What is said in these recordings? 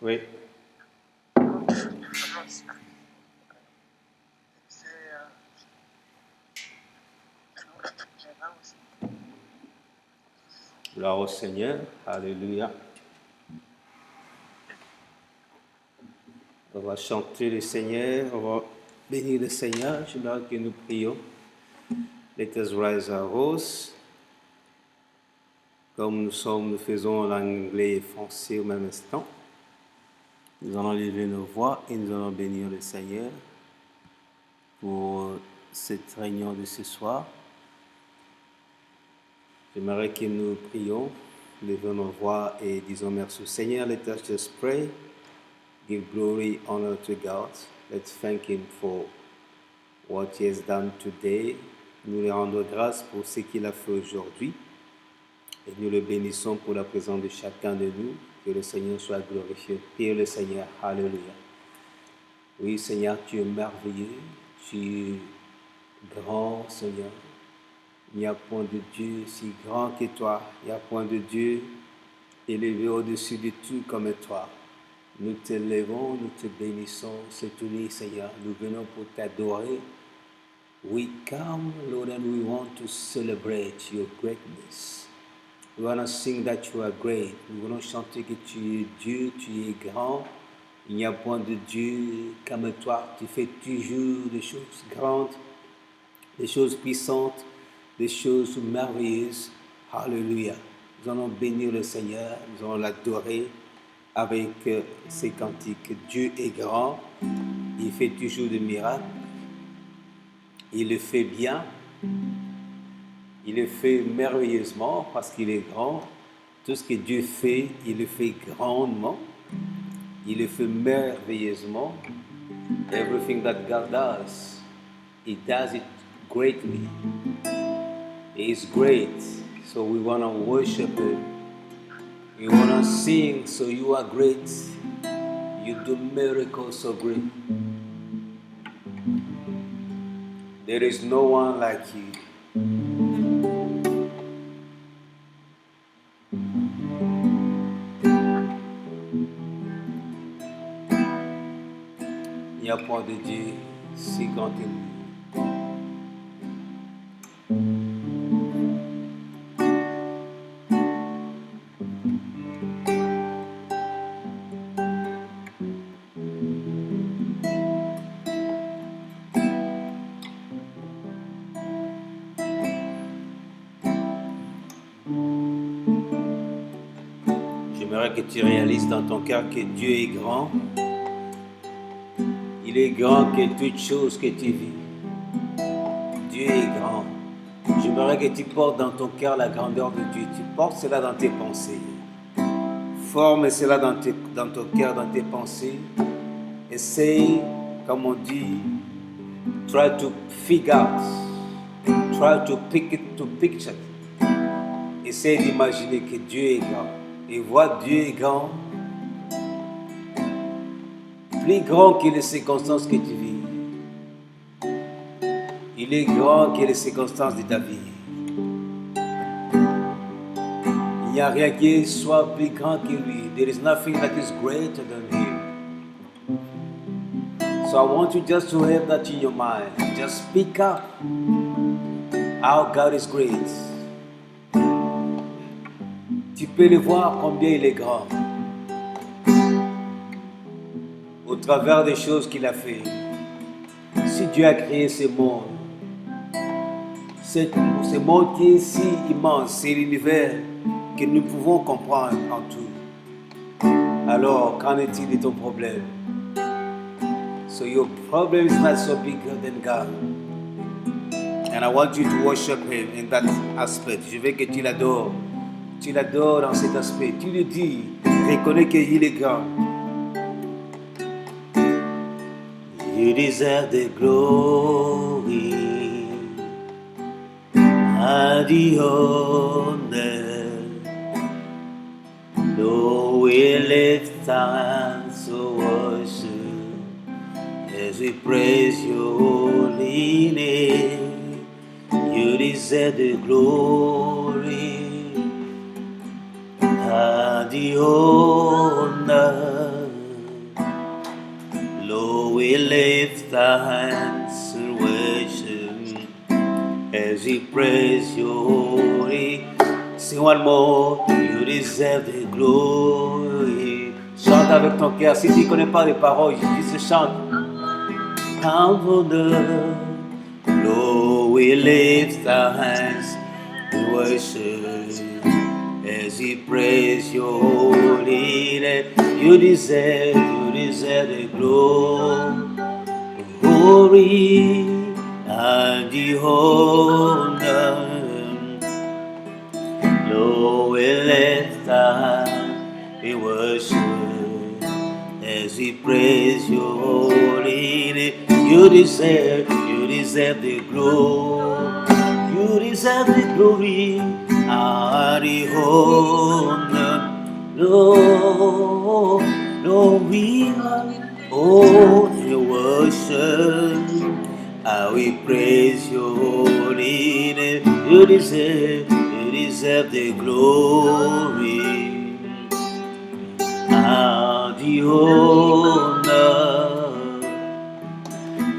Oui. Gloire au Seigneur. Alléluia. On va chanter le Seigneur, on va bénir le Seigneur. J'aimerais que nous prions. Let us rise our voice. Comme nous faisons en anglais et français au même instant. Nous allons lever nos voix et nous allons bénir le Seigneur pour cette réunion de ce soir. J'aimerais que nous prions, levons nos voix et disons merci au Seigneur. Let us just pray. Give glory, honor to God. Let's thank Him for what He has done today. Nous lui rendons grâce pour ce qu'il a fait aujourd'hui. Et nous le bénissons pour la présence de chacun de nous. Que le Seigneur soit glorifié. Priez le Seigneur. Alléluia. Oui, Seigneur, tu es merveilleux. Tu es grand, Seigneur. Il n'y a point de Dieu si grand que toi. Il n'y a point de Dieu élevé au-dessus de tout comme toi. Nous te levons, nous te bénissons cette nuit, Seigneur. Nous venons pour t'adorer. We come, Lord, and we want to celebrate your greatness. We want to sing that you are great. Nous voulons chanter que tu es Dieu, tu es grand. Il n'y a point de Dieu comme toi. Tu fais toujours des choses grandes, des choses puissantes, des choses merveilleuses. Alléluia. Nous allons bénir le Seigneur, nous allons l'adorer avec ces cantiques. Dieu est grand, il fait toujours des miracles, il le fait bien, il le fait merveilleusement parce qu'il est grand. Tout ce que Dieu fait, il le fait grandement, il le fait merveilleusement. Everything that God does, He does it greatly. He is great, so we want to worship Him. We want to sing, so you are great. You do miracles so great. There is no one like you. Il n'y a point de Dieu si grand que lui. J'aimerais que tu réalises dans ton cœur que Dieu est grand. Il est grand que toute chose que tu vis. Dieu est grand. J'aimerais que tu portes dans ton cœur la grandeur de Dieu. Tu portes cela dans tes pensées. Forme cela dans ton cœur, dans tes pensées. Essaye, comme on dit, try to figure out. Try to picture. Essaye d'imaginer que Dieu est grand. Et vois Dieu est grand. Plus grand que les circonstances que tu vis. Il est grand que les circonstances de ta vie. Il n'y a rien qui soit plus grand que lui. There is nothing that is greater than him. So I want you just to have that in your mind. Just speak up how God is great. Tu peux le voir combien il est grand. Au travers des choses qu'il a fait. Si Dieu a créé ce monde, ce monde qui est si immense, c'est l'univers que nous pouvons comprendre en tout. Alors, qu'en est-il de ton problème? So your problem is not so bigger than God. And I want you to worship Him in that aspect. Je veux que tu l'adores. Tu l'adores dans cet aspect. Tu lui dis, reconnais qu'il est grand. You deserve the glory and the honor. Though we lift hands to worship as we praise your holy name. You deserve the glory and the honor. lift our hands and worship as we praise your holy. Sing one more. You deserve the glory. Chante avec ton cœur. Si tu ne connais pas les paroles, juste chante. Lord, we lift our hands and worship as we praise your holy name. You deserve the glory and the honor. Lord, we lift our hands in worship as we praise your holy name. You deserve the glory. You deserve the glory and the honor. Lord, we are all in worship. I will praise your holy name. You deserve the glory and the honor.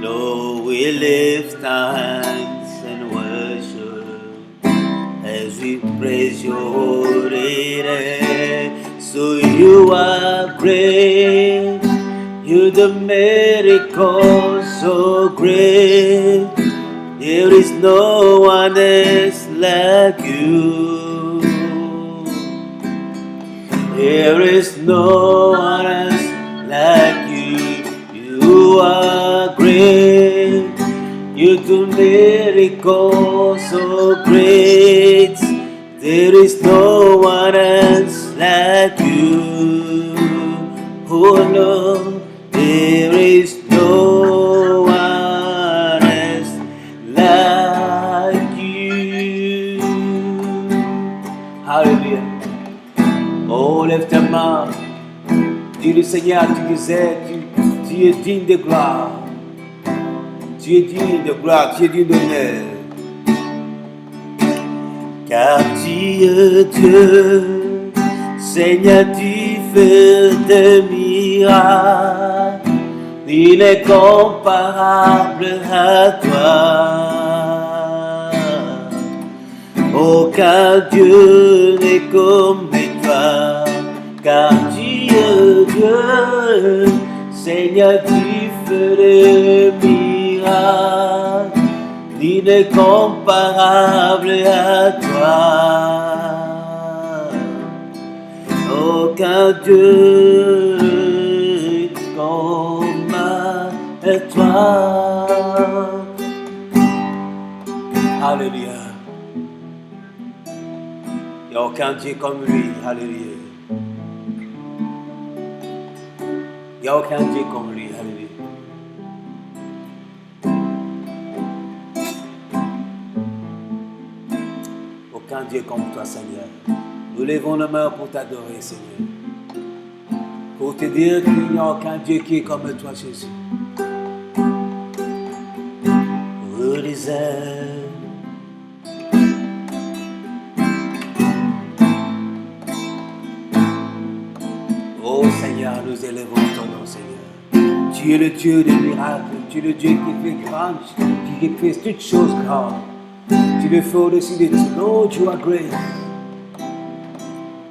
Lord, we lift our hands and worship as we praise your holy name. So you are great, you the miracle so great. There is no one else like you. There is no one else like you. You are great. You do miracles so great. There is no one else like you. Oh Lord, there is no one else like you. Hallelujah. Oh, lève ta main. Dis-le Seigneur, tu disais, tu es digne de gloire. Tu es digne de gloire, tu es digne d'honneur. Car tu es Dieu, Seigneur, tu fais des miracles. Il est comparable à toi. Aucun Dieu n'est comme toi. Car tu es Dieu, Seigneur, tu fais des miracles, il est comparable à toi. Aucun Dieu comme toi. Alléluia. Il n'y a aucun Dieu comme lui. Alléluia. Il n'y a aucun Dieu comme lui. Alléluia. Aucun Dieu comme toi, Seigneur. Nous levons nos mains pour t'adorer, Seigneur. Pour te dire qu'il n'y a aucun Dieu qui est comme toi, Jésus. Vous deserve. Oh Seigneur, nous élevons ton nom, Seigneur. Tu es le Dieu des miracles. Tu es le Dieu qui fait grand, qui fait toutes choses grandes. Tu le fais au-dessus de tout. Lord, you are great.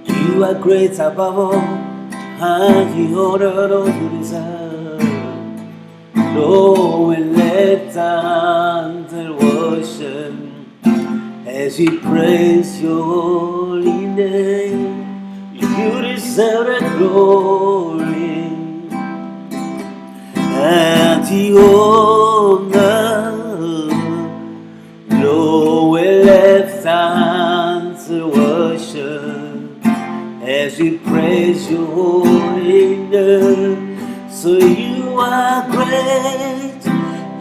You are great above all. And the honor of you deserve. Lord, we lift our hands and worship as we praise your holy name. You deserve the glory and the honor. Lord, we lift our hands to worship as we praise your holy name. So you are great,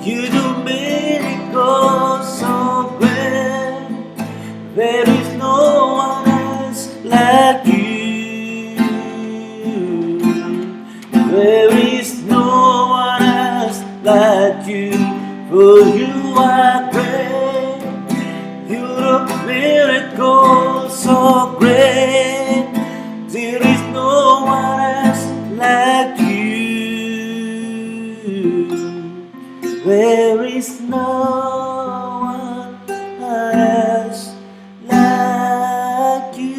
you do miracles so great. There is no one else like you. There is no one else like you, for you are great. You do miracles so great. There is no one else like you. There is no one else like you.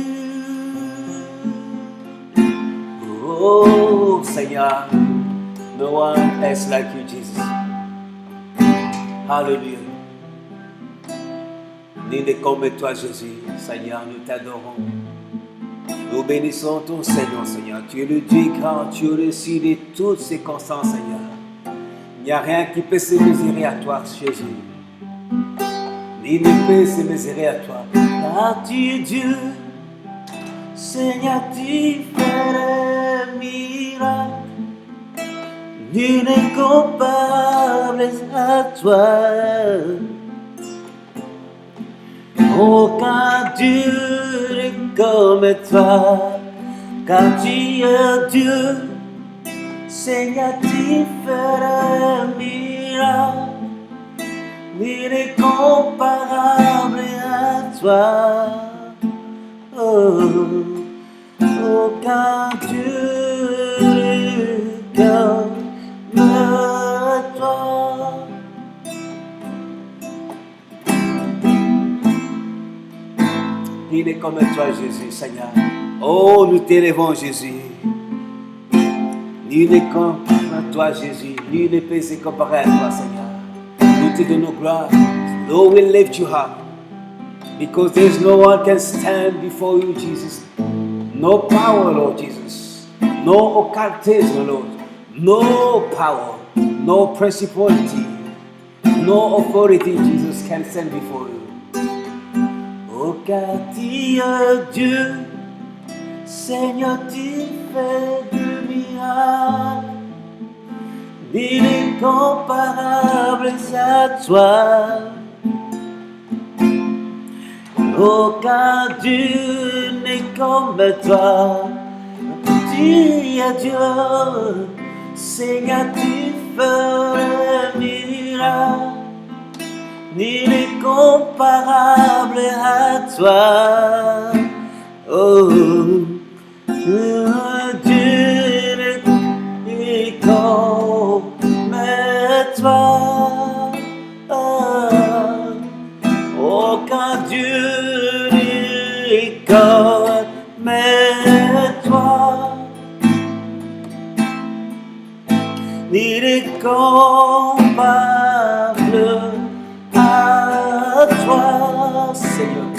Oh Seigneur, no one else like you, Jesus. Hallelujah. Nul n'est comme toi, Jésus. Seigneur, nous t'adorons. Nous bénissons ton Seigneur, Seigneur. Tu es le Dieu grand, tu es au-dessus de toutes ces circonstances, Seigneur. Il n'y a rien qui peut se mesurer à toi, Jésus. Nul ne peut se mesurer à toi. Car tu es Dieu, Seigneur, tu fais des miracles. Nul n'est comparable à toi. Aucun Dieu n'est comme toi, car tu es Dieu, Seigneur, tu fais des miracles. Nul n'est comparable à toi. Oh, aucun Dieu n'est comme toi. Nul n'est comme toi, Jésus, Seigneur. Oh, nous t'élevons, Jésus. Nul n'est comme toi, Jésus. Nul ne peut se comparer à toi, Seigneur. Nous te donnons gloire. Lord, we lift you up. Because there's no one can stand before you, Jesus. No power, Lord Jesus. No occultism, Lord. No power. No principality. No authority, Jesus, can stand before you. Oh, car tu es Dieu, Seigneur, tu fais de miracles. Nul n'est comparable à toi. Aucun Dieu n'est comme toi. Tu es Dieu, Seigneur, tu fais des miracles. Nul n'est comparable à toi. Oh, Dieu n'est comme toi. Oh, aucun Dieu n'est comme toi. Nul n'est comparable à toi, Seigneur.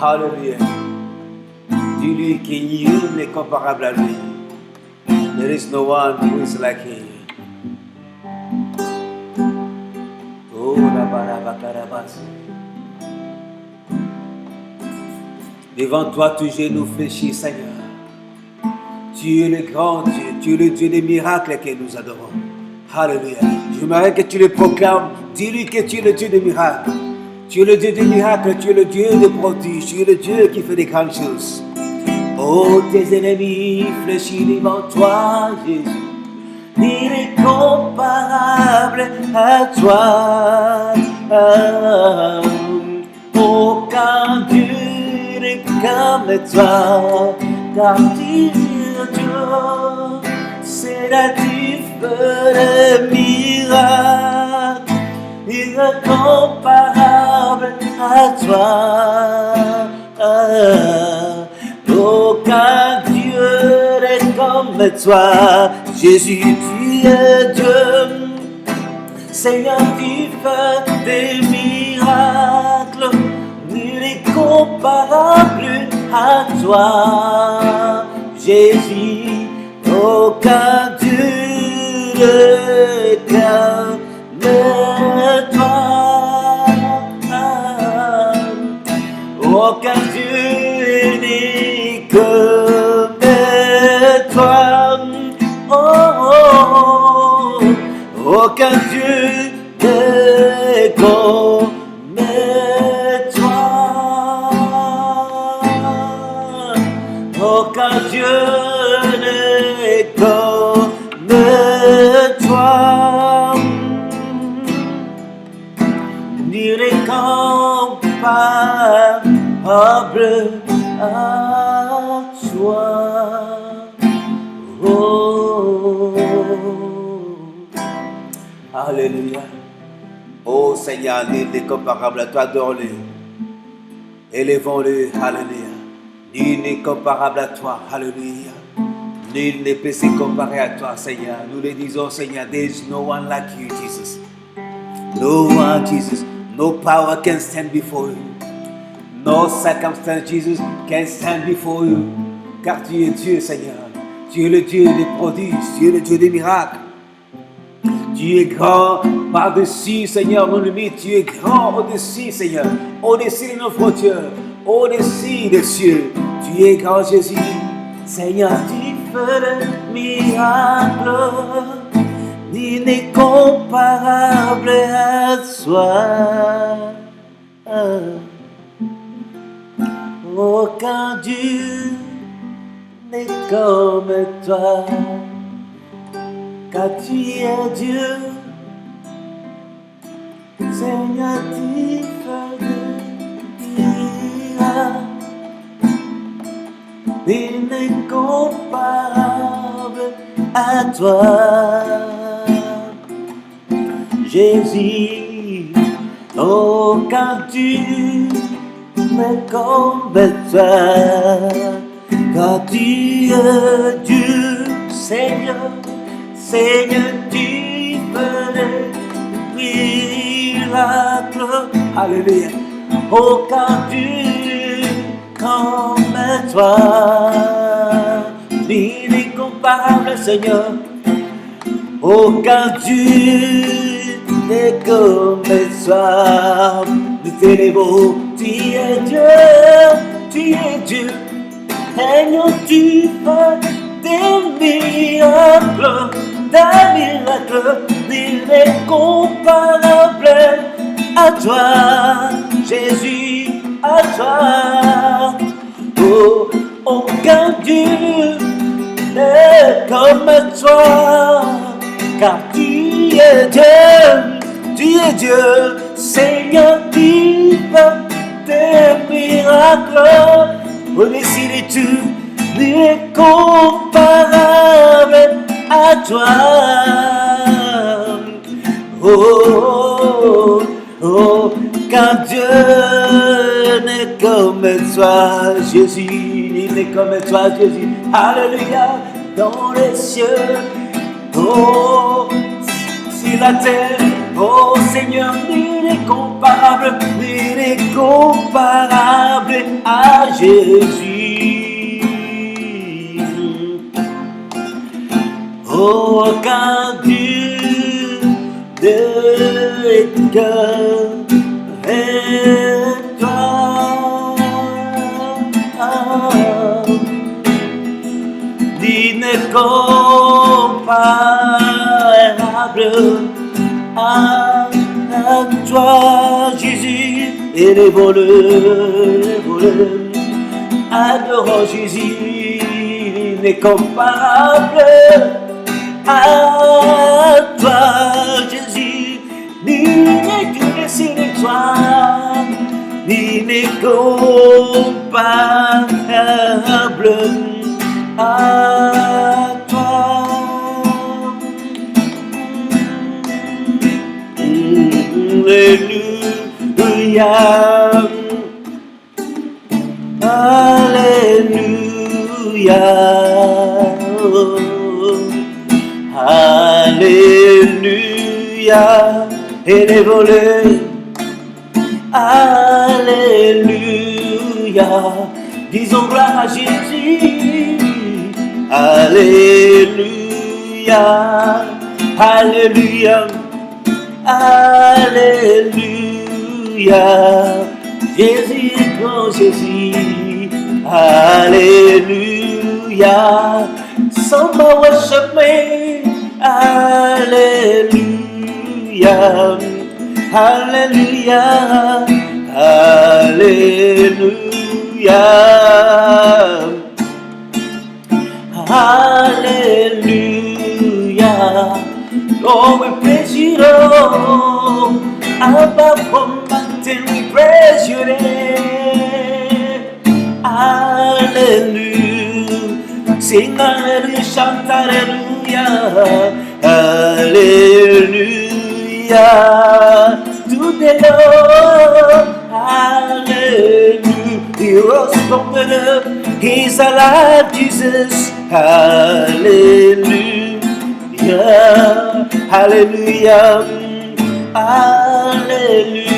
Hallelujah. Dis-lui qu'il nul n'est comparable à lui. There is no one who is like him. Oh, la barabakarabas. Devant toi, tout genou fléchit, Seigneur. Tu es le grand Dieu, tu es le Dieu des miracles que nous adorons. Alléluia. J'aimerais que tu le proclames. Dis-lui que tu es le Dieu des miracles. Tu es le Dieu des miracles, tu es le Dieu des prodiges, tu es le Dieu qui fait des grandes choses. Oh, tes ennemis fléchissent devant toi, Jésus. Il est comparable à toi. Aucun Dieu n'est comme toi, car tu es Dieu. C'est la tu fais des miracles. Il est comparable à toi. Aucun Dieu n'est comme toi. Jésus, tu es Dieu. Seigneur, tu fais des miracles. Nul n'est comparable à toi. Jésus, aucun Dieu n'est comme toi. Aucun Dieu n'est comme toi. Oh, oh, oh. Aucun Dieu n'est comme toi. Aucun Dieu n'est comme toi. Nul n'est comparable à toi. Oh. Alléluia. Oh Seigneur, nul n'est comparable à toi, adore-le. Élevons-le, alléluia. Nul n'est comparable à toi, alléluia. Nul n'est peut se comparer à toi, Seigneur. Nous le disons, Seigneur, there is no one like you, Jesus. No one, Jesus. No power can stand before you. No circumstance, Jesus, can stand before you. Car tu es Dieu, Seigneur. Tu es le Dieu des prodiges. Tu es le Dieu des miracles. Tu es grand par-dessus, Seigneur, nos limites. Tu es grand au-dessus, Seigneur. Au-dessus de nos frontières. Au-dessus des cieux. Tu es grand, Jésus. Seigneur, tu fais le miracle. Nul n'est comparable à toi. Aucun Dieu n'est comme toi. Car tu es Dieu, Seigneur, tu fais de miracles. Il n'est comparable à toi, Jésus. Aucun Dieu n'est comme toi, car tu es Dieu, Seigneur. Seigneur, tu fais des miracles. Alléluia. Aucun Dieu comme toi. Il est comparable, Seigneur. Aucun Dieu n'est comme toi. Nous t'élevons. Tu es Dieu. Tu es Dieu. Seigneur, tu fais des miracles. D'un miracle, il est comparable à toi, Jésus, à toi. Oh, aucun Dieu n'est comme toi, car tu es Dieu, Seigneur, tu fais des miracles. Au-dessus de tout, il est comparable à toi. Oh, oh, car Dieu n'est comme toi, Jésus, il n'est comme toi, Jésus. Alléluia, dans les cieux, oh, sur la terre, oh Seigneur, il est comparable à Jésus. Aucun Dieu de cœur et toi, il n'est comparable à toi, Jésus. Élevons-le, adorons Jésus, il n'est comparable à toi, Jésus. Nul n'est au-dessus de toi, nul n'est comparable à toi. Alléluia, Alléluia. Alléluia, élevons-le. Alléluia, disons gloire à Jésus. Alléluia, Alléluia, Alléluia. Jésus est grand, Jésus. Alléluia. Somebody worship me. Alléluia, Alléluia, Alléluia, Alléluia. Oh, we praise you, Lord. Above from mountain, we praise you, name. Alléluia. Sing hallelujah, shout hallelujah. Alléluia. Hallelujah to the Lord. Hallelujah. He rose from the dead. He's alive, Jesus. Hallelujah. Hallelujah. Hallelujah.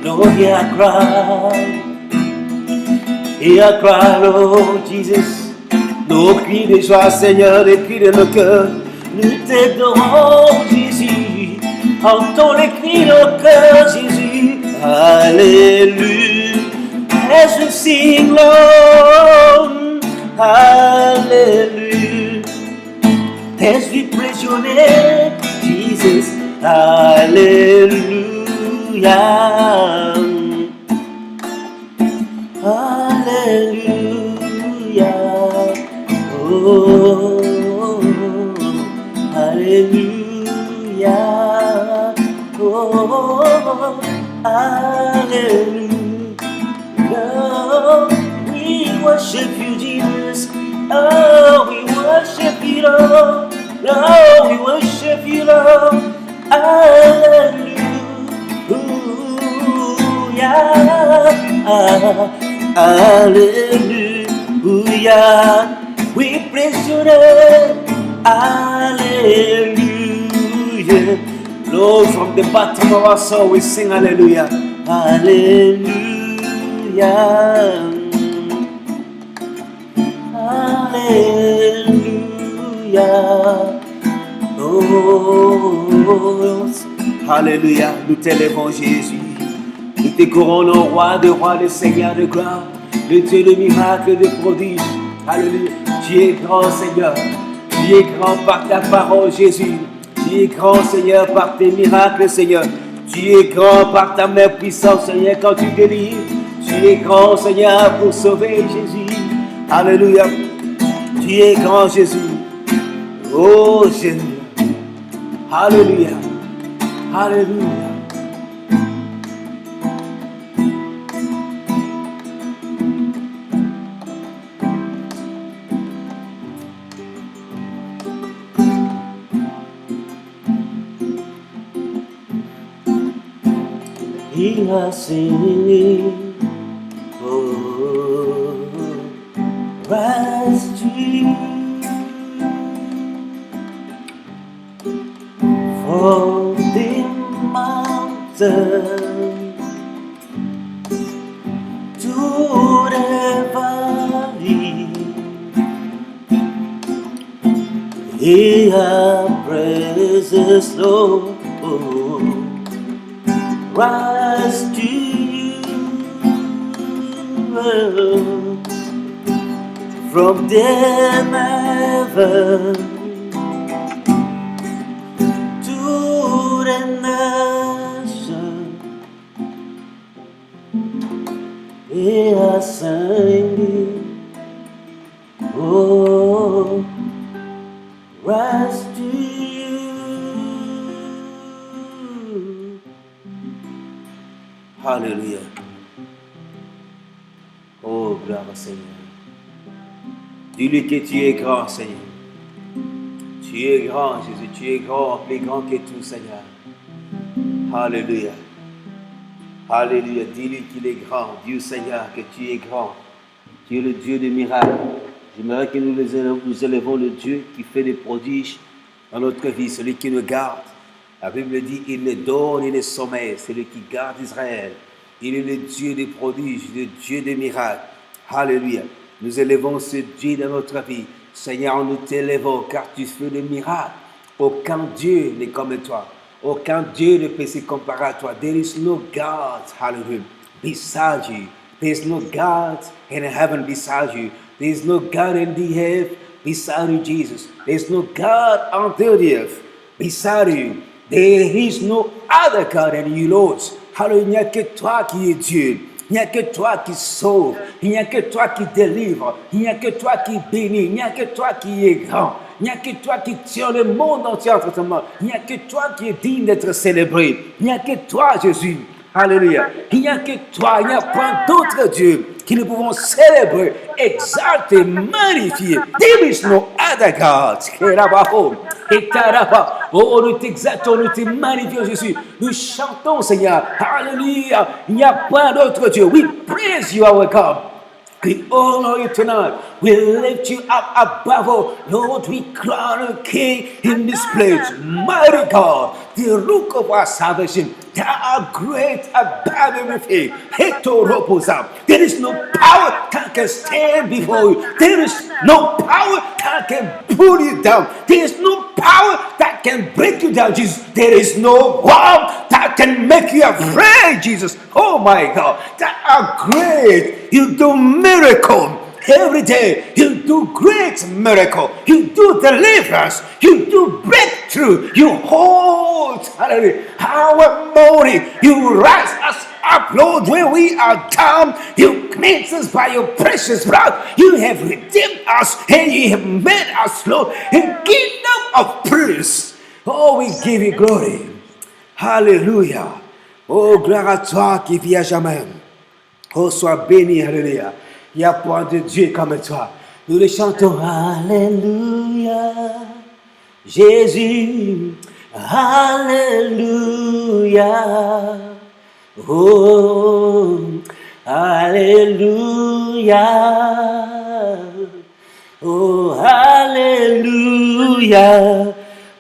Lord, hear our cry. Hear our cry, Lord Jesus. Nos cris de joie, Seigneur, les cris de nos cœurs. Nous t'adorons, Jésus. Entends les cris de nos cœurs, Jésus. Alléluia. As we sing, Lord. Hallelujah. As we praise your name, Jesus. Hallelujah. Hallelujah. Oh, hallelujah. Oh, hallelujah. We worship you, Jesus. Oh, we worship you, Lord. Oh, we worship you, Lord. Hallelujah. Hallelujah. We praise your name. Hallelujah. Lord, from the bottom of our soul, we sing hallelujah. Hallelujah. Hallelujah. Oh, hallelujah. Nous t'élèvons, Jésus. Nous te couronnons, roi de rois, le Seigneur de gloire, le Dieu de miracles, de prodiges. Alléluia. Tu es grand, Seigneur. Tu es grand par ta parole, Jésus. Tu es grand, Seigneur, par tes miracles, Seigneur. Tu es grand par ta main puissante, Seigneur, quand tu délivres. Tu es grand, Seigneur, pour sauver, Jésus. Alléluia. Tu es grand, Jésus. Oh, Jésus. Alléluia. Alléluia. He has singing, oh, rise to you from the mountain to the valley. Hear praises, Lord. Rise to you from the heaven to the nation. They are singing, oh, rise to you. Alléluia. Oh, gloire au Seigneur. Dis-lui que tu es grand, Seigneur. Tu es grand, Jésus. Tu es grand, plus grand que tout, Seigneur. Alléluia. Alléluia. Dis-lui qu'il est grand. Dieu, Seigneur, que tu es grand. Tu es le Dieu des miracles. J'aimerais que nous élevons le Dieu qui fait des prodiges dans notre vie, celui qui nous garde. La Bible dit, il ne donne, il ne sommeille, c'est lui qui garde Israël. Il est le Dieu des prodiges, le Dieu des miracles. Alléluia. Nous élevons ce Dieu dans notre vie. Seigneur, nous t'élevons car tu fais des miracles. Aucun Dieu n'est comme toi. Aucun Dieu ne peut se comparer à toi. There is no God, hallelujah, beside you. There is no God in heaven beside you. There is no God in the earth beside you, Jesus. There is no God on the earth beside you. There is no other God than you, Lord. Hallelujah. Il n'y a que toi qui es Dieu. Il n'y a que toi qui sauve. Il n'y a que toi qui délivre. Il n'y a que toi qui bénit. Il n'y a que toi qui est grand. Il n'y a que toi qui tiens le monde entier entre tes mains. Il n'y a que toi qui es digne d'être célébré. Il n'y a que toi, Jésus. Alléluia. Il n'y a que toi. Il n'y a pas d'autre Dieu qui nous pouvons célébrer, exalter, magnifier. There is no other God. Oh, nous t'exaltons, nous te magnifions, Jésus. Nous chantons, Seigneur. Alléluia. Il n'y a pas d'autre Dieu. We praise you, our God. We honor you tonight. We lift you up above all. Lord, we crown a king in this place. Mighty God, the rock of our salvation. Thou art great above everything. Hetoroposa. There is no power that can stand before you. There is no power that can pull you down. There is no power that can break you down, Jesus. There is no wall that can make you afraid, Jesus. Oh my God, that are great. You do miracle every day. You do great miracle. You do deliverance. You do breakthrough. You hold, hallelujah, our morning. You rise us up, Lord, where we are down. You cleanse us by your precious blood. You have redeemed us and you have made us, Lord, a kingdom of priests. Oh, we give you glory. Hallelujah. Oh, gloire à toi qui vis à jamais. Oh, sois béni, alléluia. Il n'y a point de Dieu comme toi. Nous le chantons, alléluia. Jésus, alléluia. Oh, alléluia. Oh, hallelujah.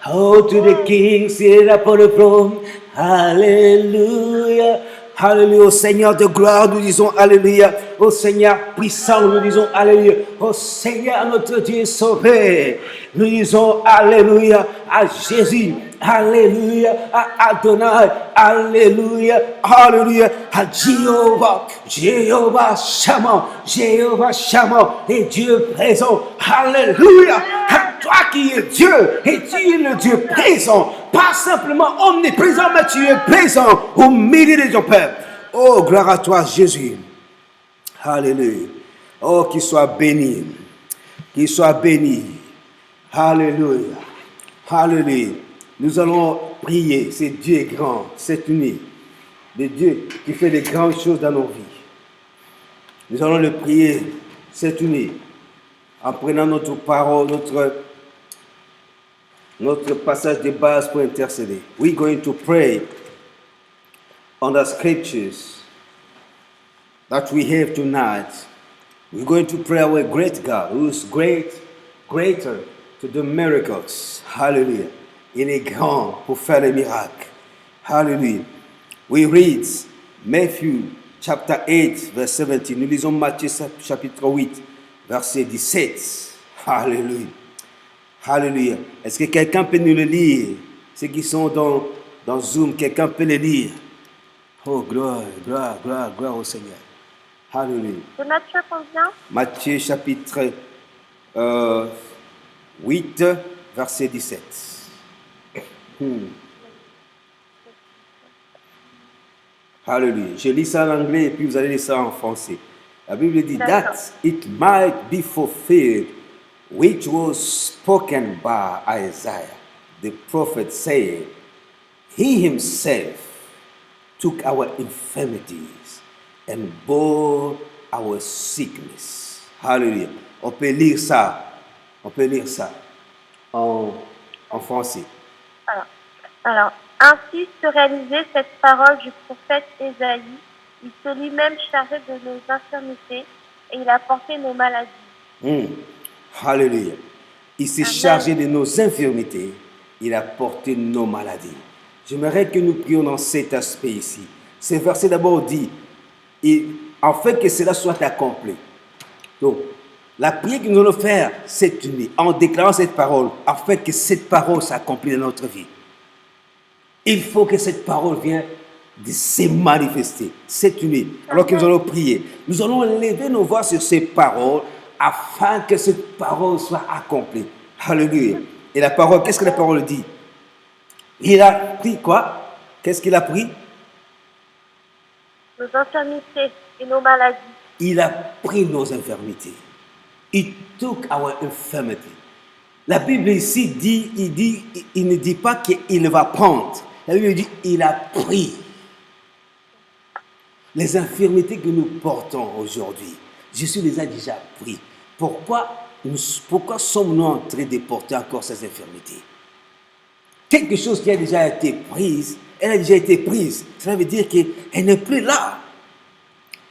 Oh, to the King seated upon the throne. Hallelujah. Alléluia. Au Seigneur de gloire, nous disons Alléluia. Au Seigneur puissant, nous disons Alléluia. Au Seigneur notre Dieu sauvé, nous disons Alléluia à Jésus. Alléluia à Adonai. Alléluia. Alléluia à Jéhovah. Jéhovah Shammah. Jéhovah Shammah. Et Dieu présent. Alléluia à toi qui es Dieu. Et tu es le Dieu présent. Pas simplement omniprésent, mais tu es présent au milieu de ton peuple. Oh, gloire à toi, Jésus. Alléluia. Oh, qu'il soit béni. Qu'il soit béni. Alléluia. Alléluia. Nous allons prier. C'est Dieu est grand, c'est unique. Le Dieu qui fait de grandes choses dans nos vies. Nous allons le prier, c'est unique. En prenant notre parole, notre passage de base pour intercéder. We're going to pray on the scriptures that we have tonight. We're going to pray our great God, who is greater to do miracles. Hallelujah. Il est grand pour faire les miracles. Hallelujah. We read Matthew chapter 8, verse 17. Nous lisons Matthieu chapitre 8, verset 17. Hallelujah. Hallelujah. Est-ce que quelqu'un peut nous le lire? Ceux qui sont dans Zoom, quelqu'un peut le lire? Oh, gloire, gloire, gloire, gloire au Seigneur. Hallelujah. C'est Matthieu combien? Matthieu chapitre 8, verset 17. Hallelujah. Je lis ça en anglais et puis vous allez lire ça en français. La Bible dit that it might be fulfilled which was spoken by Isaiah, the prophet, saying, He himself took our infirmities and bore our sickness. Hallelujah. On peut lire ça. On peut lire ça en français. Alors, ainsi se réalisait cette parole du prophète Ésaïe. Il s'est lui-même chargé de nos infirmités et il a porté nos maladies. Hallelujah. Il s'est chargé de nos infirmités. Il a porté nos maladies. J'aimerais que nous prions dans cet aspect ici. Ce verset d'abord dit, afin que cela soit accompli. Donc, la prière que nous allons faire, c'est unie, en déclarant cette parole, afin que cette parole s'accomplisse dans notre vie. Il faut que cette parole vienne de se manifester. C'est unie. Alors que nous allons prier, nous allons lever nos voix sur ces paroles afin que cette parole soit accomplie. Alléluia. Et la parole, qu'est-ce que la parole dit? Il a pris quoi? Qu'est-ce qu'il a pris? Nos infirmités et nos maladies. Il a pris nos infirmités. He took our infirmity. La Bible ici dit, il ne dit pas qu'il va prendre. La Bible dit, il a pris les infirmités que nous portons aujourd'hui. Jésus les a déjà pris. Pourquoi sommes-nous en train de porter encore ces infirmités? quelque chose qui a déjà été prise, elle a déjà été prise. Cela veut dire qu'elle n'est plus là.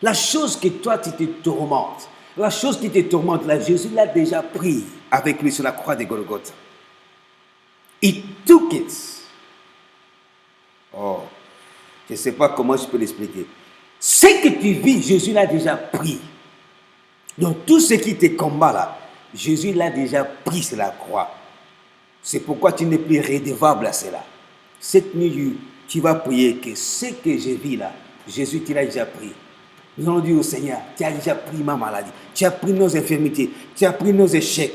La chose que toi, tu te tourmentes, la chose qui te tourmente, là, Jésus l'a déjà pris avec lui sur la croix de Golgotha. He took it. Oh, je ne sais pas comment je peux l'expliquer. Ce que tu vis, Jésus l'a déjà pris. Donc tout ce qui te combat là, Jésus l'a déjà pris sur la croix. C'est pourquoi tu n'es plus redevable à cela. Cette nuit, tu vas prier que ce que je vis là, Jésus tu l'as déjà pris. Nous allons dire au Seigneur, tu as déjà pris ma maladie, tu as pris nos infirmités, tu as pris nos échecs,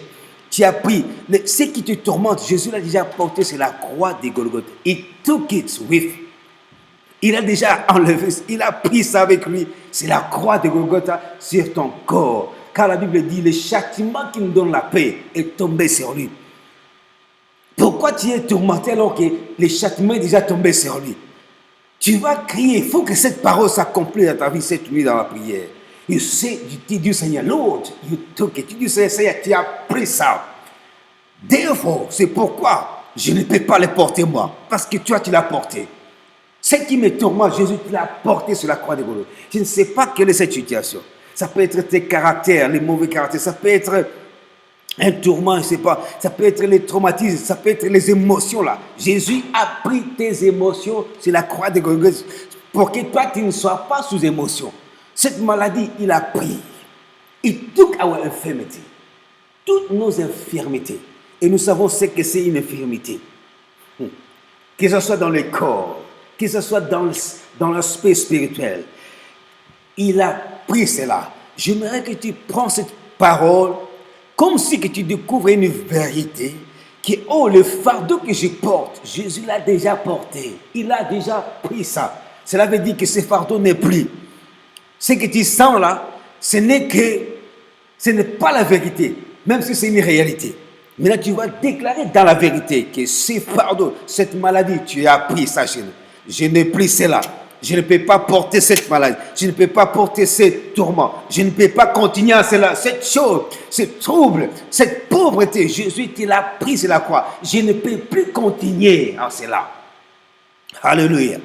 tu as pris ce qui te tourmente, Jésus l'a déjà porté sur la croix de Golgotha. He took it with. Il a déjà enlevé, il a pris ça avec lui. C'est la croix de Golgotha sur ton corps. Car la Bible dit, le châtiment qui nous donne la paix est tombé sur lui. Pourquoi tu es tourmenté alors que le châtiment est déjà tombé sur lui? Tu vas crier, il faut que cette parole s'accomplisse dans ta vie cette nuit dans la prière. Tu dis Seigneur, Lord, you took it. Tu dis Seigneur, tu as pris ça. Therefore, c'est pourquoi je ne peux pas le porter moi. Parce que toi, tu l'as porté. Ce qui me tourmente, Jésus l'a porté sur la croix de Golgotha. Je ne sais pas quelle est cette situation. Ça peut être tes caractères, les mauvais caractères. Ça peut être un tourment, je ne sais pas. Ça peut être les traumatismes, ça peut être les émotions là. Jésus a pris tes émotions sur la croix de Golgotha pour que toi, tu ne sois pas sous émotion. Cette maladie, il a pris. He took our infirmity. Toutes nos infirmités. Et nous savons ce que c'est une infirmité. Que ce soit dans le corps, que ce soit dans l'aspect spirituel. Il a pris cela. J'aimerais que tu prends cette parole comme si que tu découvres une vérité qui, oh, le fardeau que je porte, Jésus l'a déjà porté. Il a déjà pris ça. Cela veut dire que ce fardeau n'est plus. Ce que tu sens là, ce n'est pas la vérité, même si c'est une réalité. Mais là, tu vas déclarer dans la vérité que ce fardeau, cette maladie, tu as pris ça chez nous. Je n'ai plus cela. Je ne peux pas porter cette maladie. Je ne peux pas porter ce tourment. Je ne peux pas continuer à cela. Cette chose, ce trouble, cette pauvreté, Jésus, tu l'as pris sur la croix. Je ne peux plus continuer en cela. Alléluia.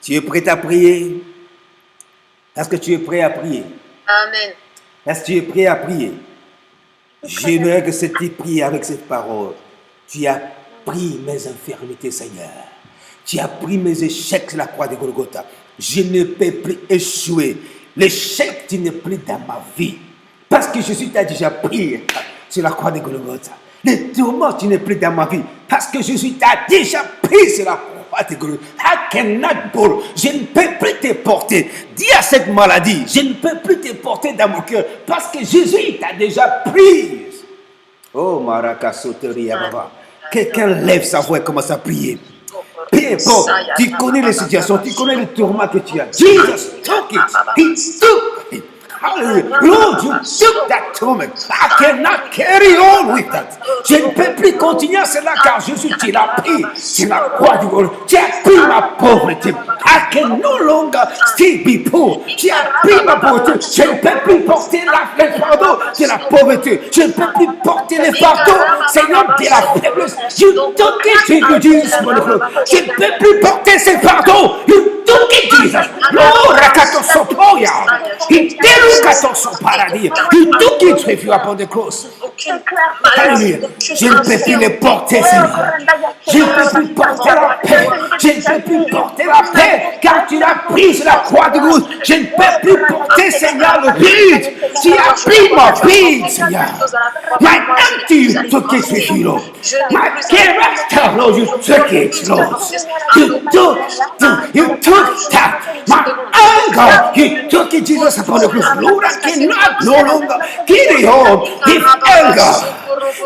Tu es prêt à prier? Est-ce que tu es prêt à prier? Amen. Est-ce que tu es prêt à prier? J'aimerais que cette prière avec cette parole. Tu as pris mes infirmités, Seigneur. Tu as pris mes échecs sur la croix de Golgotha. Je ne peux plus échouer. L'échec, tu n'es plus dans ma vie. Parce que Jésus t'a déjà pris sur la croix de Golgotha. Le tourment, tu n'es plus dans ma vie. Parce que Jésus t'a déjà pris sur la croix de Golgotha. I cannot go. Je ne peux plus te porter. Dis à cette maladie, je ne peux plus te porter dans mon cœur. Parce que Jésus t'a déjà pris. Oh, Maraka Soteria Baba. Quelqu'un lève sa voix et commence à prier. Bon, tu connais les situations, tu connais les tourments que tu as. Jesus took it. He took it. Hallelujah. Lord, you took that torment. I cannot carry on with that. Je ne peux plus continuer à cela car Jésus, tu l'as pris. Tu l'as croix du Golgotha. Tu as pris ma pauvreté. I can no longer still be poor. Tu as pris ma pauvreté. Je ne peux plus porter le fardeau de la pauvreté. Je ne peux plus porter le fardeau, Seigneur, de la faiblesse. You took it, Jesus. Je ne peux plus porter ce fardeau. You took it, Jesus. Lord, Rakatosopoya. You took it with you upon the cross. Alléluia. Je ne peux plus le porter, Seigneur. Je ne peux plus porter la paix. Je ne peux plus porter la paix car tu l'as pris sur la croix de Golgotha. Je ne peux plus porter, Seigneur, le vide. Tu as pris mon vide, Seigneur. My empty, you took it with you, Lord. My character, Lord, you took it, Lord. You took that. My anger, you took it, Jesus, upon the cross. Lord, I cannot no longer carry on with anger.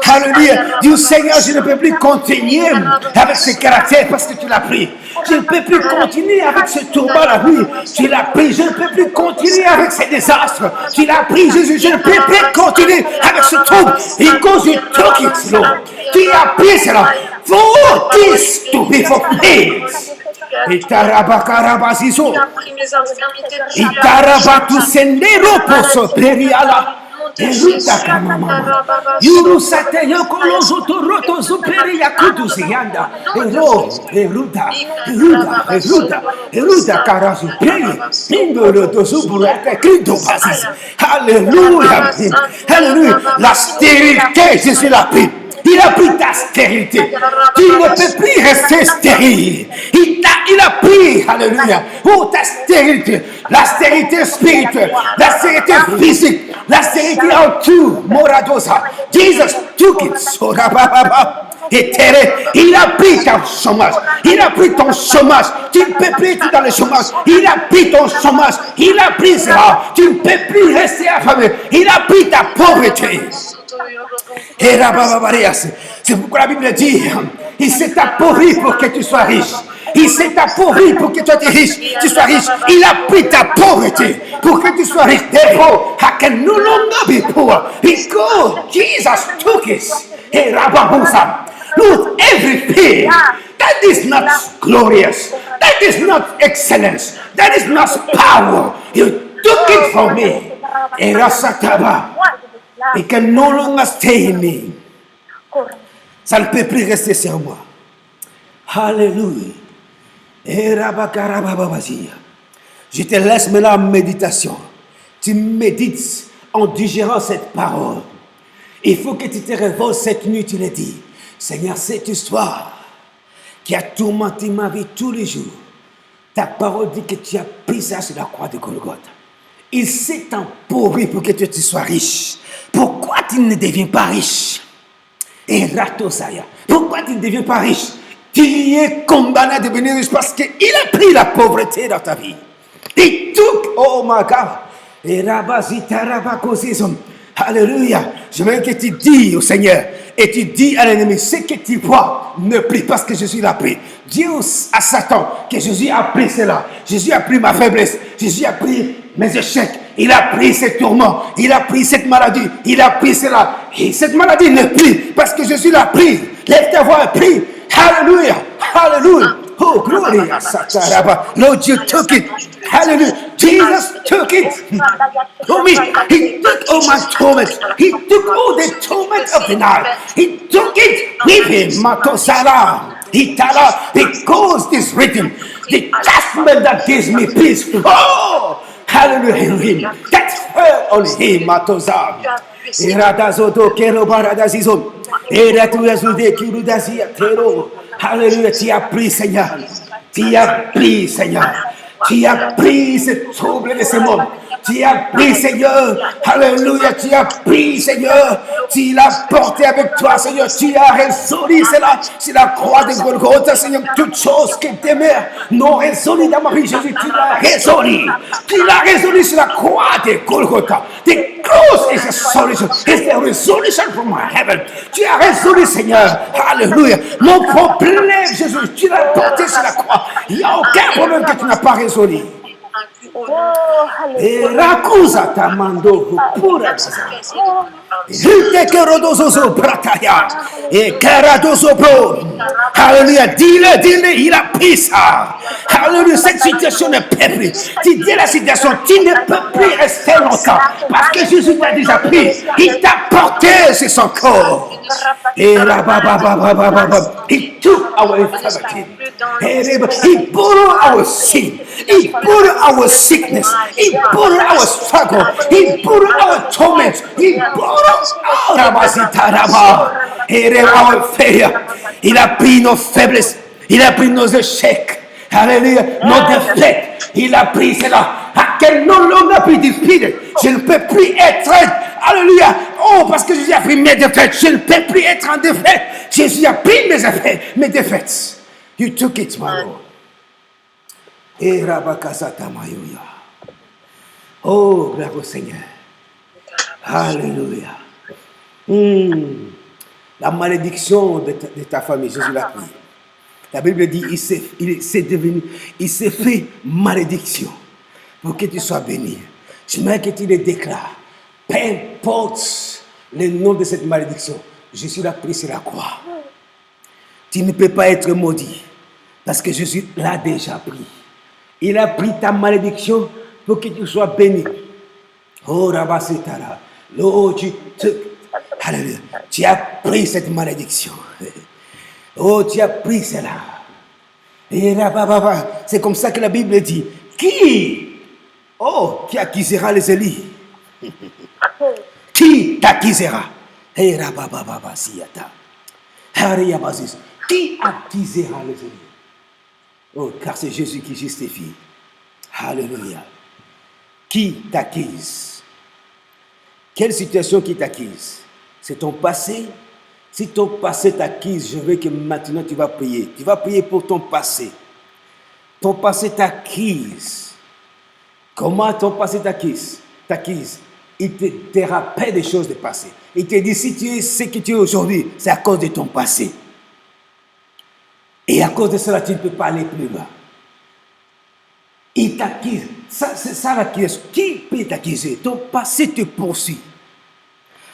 Alléluia. Dis au Seigneur, je ne peux plus continuer avec ce caractère parce que tu l'as pris. Je ne peux plus continuer avec ce tourment la vie. Tu l'as pris. Je ne peux plus continuer avec ces désastres. Tu l'as pris, Jésus. Je ne peux plus continuer avec ce trouble. Because you took it, Lord. Tu as pris cela. For this to be fulfilled. Itarabakarabazizo. Itarabatu sendero poso periala. Eruta kamamama. Yuru sate yokolo zotoroto zupere yakutu siyanda. Eruta karasu peye. Indoroto suburata krido basis. Alléluia. Alléluia. La stérilité, Jésus l'a pris. Il a pris ta stérilité. Tu ne peux plus rester stérile. Il a pris, alléluia, ta stérilité. La stérilité spirituelle, la stérilité physique, la stérilité en tout. Moradosa. Jesus took it. Il a pris ton chômage. Il a pris ton chômage. Tu ne peux plus être dans le chômage. Il a pris ton chômage. Il a pris cela. Tu ne peux plus rester affamé. Il a pris ta pauvreté. C'est pourquoi la Bible dit, il s'est appauvri pour que tu sois riche. Il s'est appauvri pour que toi tu sois riche. Il a pris ta pauvreté pour que tu sois riche. Therefore, I can no longer be poor because Jesus took it. Lord, everything that is not glorious, that is not excellence, that is not power, you took it from me. It can no longer stay in me. Ça ne peut plus rester sur moi. Alléluia. Je te laisse maintenant en méditation. Tu médites en digérant cette parole. Il faut que tu te réveilles cette nuit, tu le dis. Seigneur, cette histoire qui a tourmenté ma vie tous les jours, ta parole dit que tu as pris ça sur la croix de Golgotha. Il s'est empourri pour que tu sois riche. Pourquoi tu ne deviens pas riche? Et Ratosaya, pourquoi tu ne deviens pas riche? Tu es condamné à devenir riche parce qu'il a pris la pauvreté dans ta vie. Il took, oh my God. Et Rabazitarabakozism. Alléluia. Je veux que tu dis au Seigneur et tu dis à l'ennemi, ce que tu vois, ne prie parce que Jésus l'a pris. Dis à Satan que Jésus a pris cela. Jésus a pris ma faiblesse. Jésus a pris mes échecs. Il a pris ces tourments. Il a pris cette maladie. Il a pris cela. Et cette maladie ne prie parce que Jésus l'a pris. Lève ta voix et prie. Hallelujah. Hallelujah. Oh, glory à Sataraba. Lord, you took it. Hallelujah. Jesus took it. Oh, me. He took all my torment. He took all the torment of the night. He took it with him. Matosala. Itala. Because this written, the judgment that gives me peace. Oh, hallelujah. That fell on him. Matosam. Iradazoto kero baradazizom. Iratuazude kirudazia kero. Alléluia, tu as pris, Seigneur. Tu as pris, Seigneur. Tu as pris ce trouble de ce monde. Tu as pris, Seigneur. Alléluia, tu as pris, Seigneur. Tu l'as porté avec toi, Seigneur. Tu as résolu cela sur la croix de Golgotha, Seigneur. Toutes choses que tes mères n'ont résolu dans ma vie, Jésus, tu l'as résolu. Tu l'as résolu sur la croix de Golgotha. The cross is a solution. It's the resolution from heaven. Tu as résolu, Seigneur. Alléluia. Mon problème, Jésus, tu l'as porté sur la croix. Il n'y a aucun problème que tu n'as pas résolu. E rakusa tamando pura Zite kerodozo brataya e karadozo pro. Alléluia, dis-le, il a pris ça. Alléluia, cette situation ne peut plus. Tu dis la situation, tu ne peux plus rester longtemps parce que Jésus t'a déjà pris. Il t'a porté sur son corps. Et là, he took our infirmity. He bore our sin. He bore our sickness. He bore our struggle. He bore our torment. He bore our failure. Il a pris nos faiblesses. Il a pris nos échecs. Alléluia. Nos défaites. Il a pris cela. I can no longer be defeated. Je ne peux plus être. Alléluia. Oh, parce que Jésus a pris mes défaites. Je ne peux plus être en défaite. Jésus a pris mes défaites. You took it, my Lord. Et Rabakasata Mayuya. Oh, gloire au Seigneur. Alléluia. La malédiction de ta famille, Jésus l'a pris. La Bible dit, il s'est fait malédiction pour que tu sois béni. J'aimerais que tu le déclares. Peu importe le nom de cette malédiction, Jésus l'a pris sur la croix. Tu ne peux pas être maudit parce que Jésus l'a déjà pris. Il a pris ta malédiction pour que tu sois béni. Oh, Rabasitara. Oh, Alléluia. Tu as pris cette malédiction. Oh, tu as pris cela. Et là, c'est comme ça que la Bible dit. Qui accusera les Élis? Qui t'accusera? Qui accusera les Élis? Oh, car c'est Jésus qui justifie. Alléluia. Qui t'accuse? Quelle situation qui t'accuse? C'est ton passé? Si ton passé t'accuse, je veux que maintenant tu vas prier. Tu vas prier pour ton passé. Ton passé t'accuse. Comment ton passé t'accuse? Il te rappelle des choses du passé. Il te dit, si tu es ce que tu es aujourd'hui, c'est à cause de ton passé. Et à cause de cela, tu ne peux pas aller plus bas. Il t'accuse. C'est ça l'accusation. Qui peut t'accuser? Ton passé te poursuit.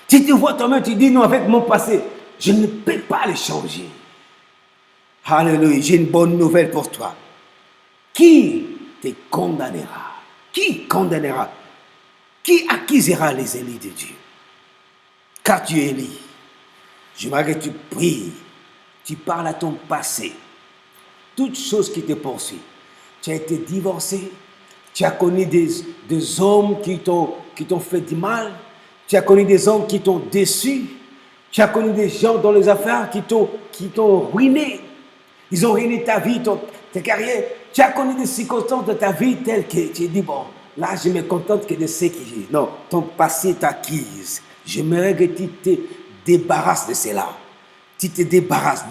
Tu te vois toi-même, tu dis non, avec mon passé, je ne peux pas le changer. Alléluia, j'ai une bonne nouvelle pour toi. Qui te condamnera? Qui condamnera? Qui accusera les Élis de Dieu? Car tu es Élie. J'aimerais que tu pries. Tu parles à ton passé. Toutes choses qui te poursuivent. Tu as été divorcé. Tu as connu des hommes qui t'ont fait du mal. Tu as connu des hommes qui t'ont déçu. Tu as connu des gens dans les affaires qui t'ont ruiné. Ils ont ruiné ta vie, ta carrière. Tu as connu des circonstances de ta vie telles que tu dis, bon, là, je me contente que de ce qui est. Non, ton passé t'acquise. J'aimerais que tu te débarrasses de cela. Tu te débarrasses.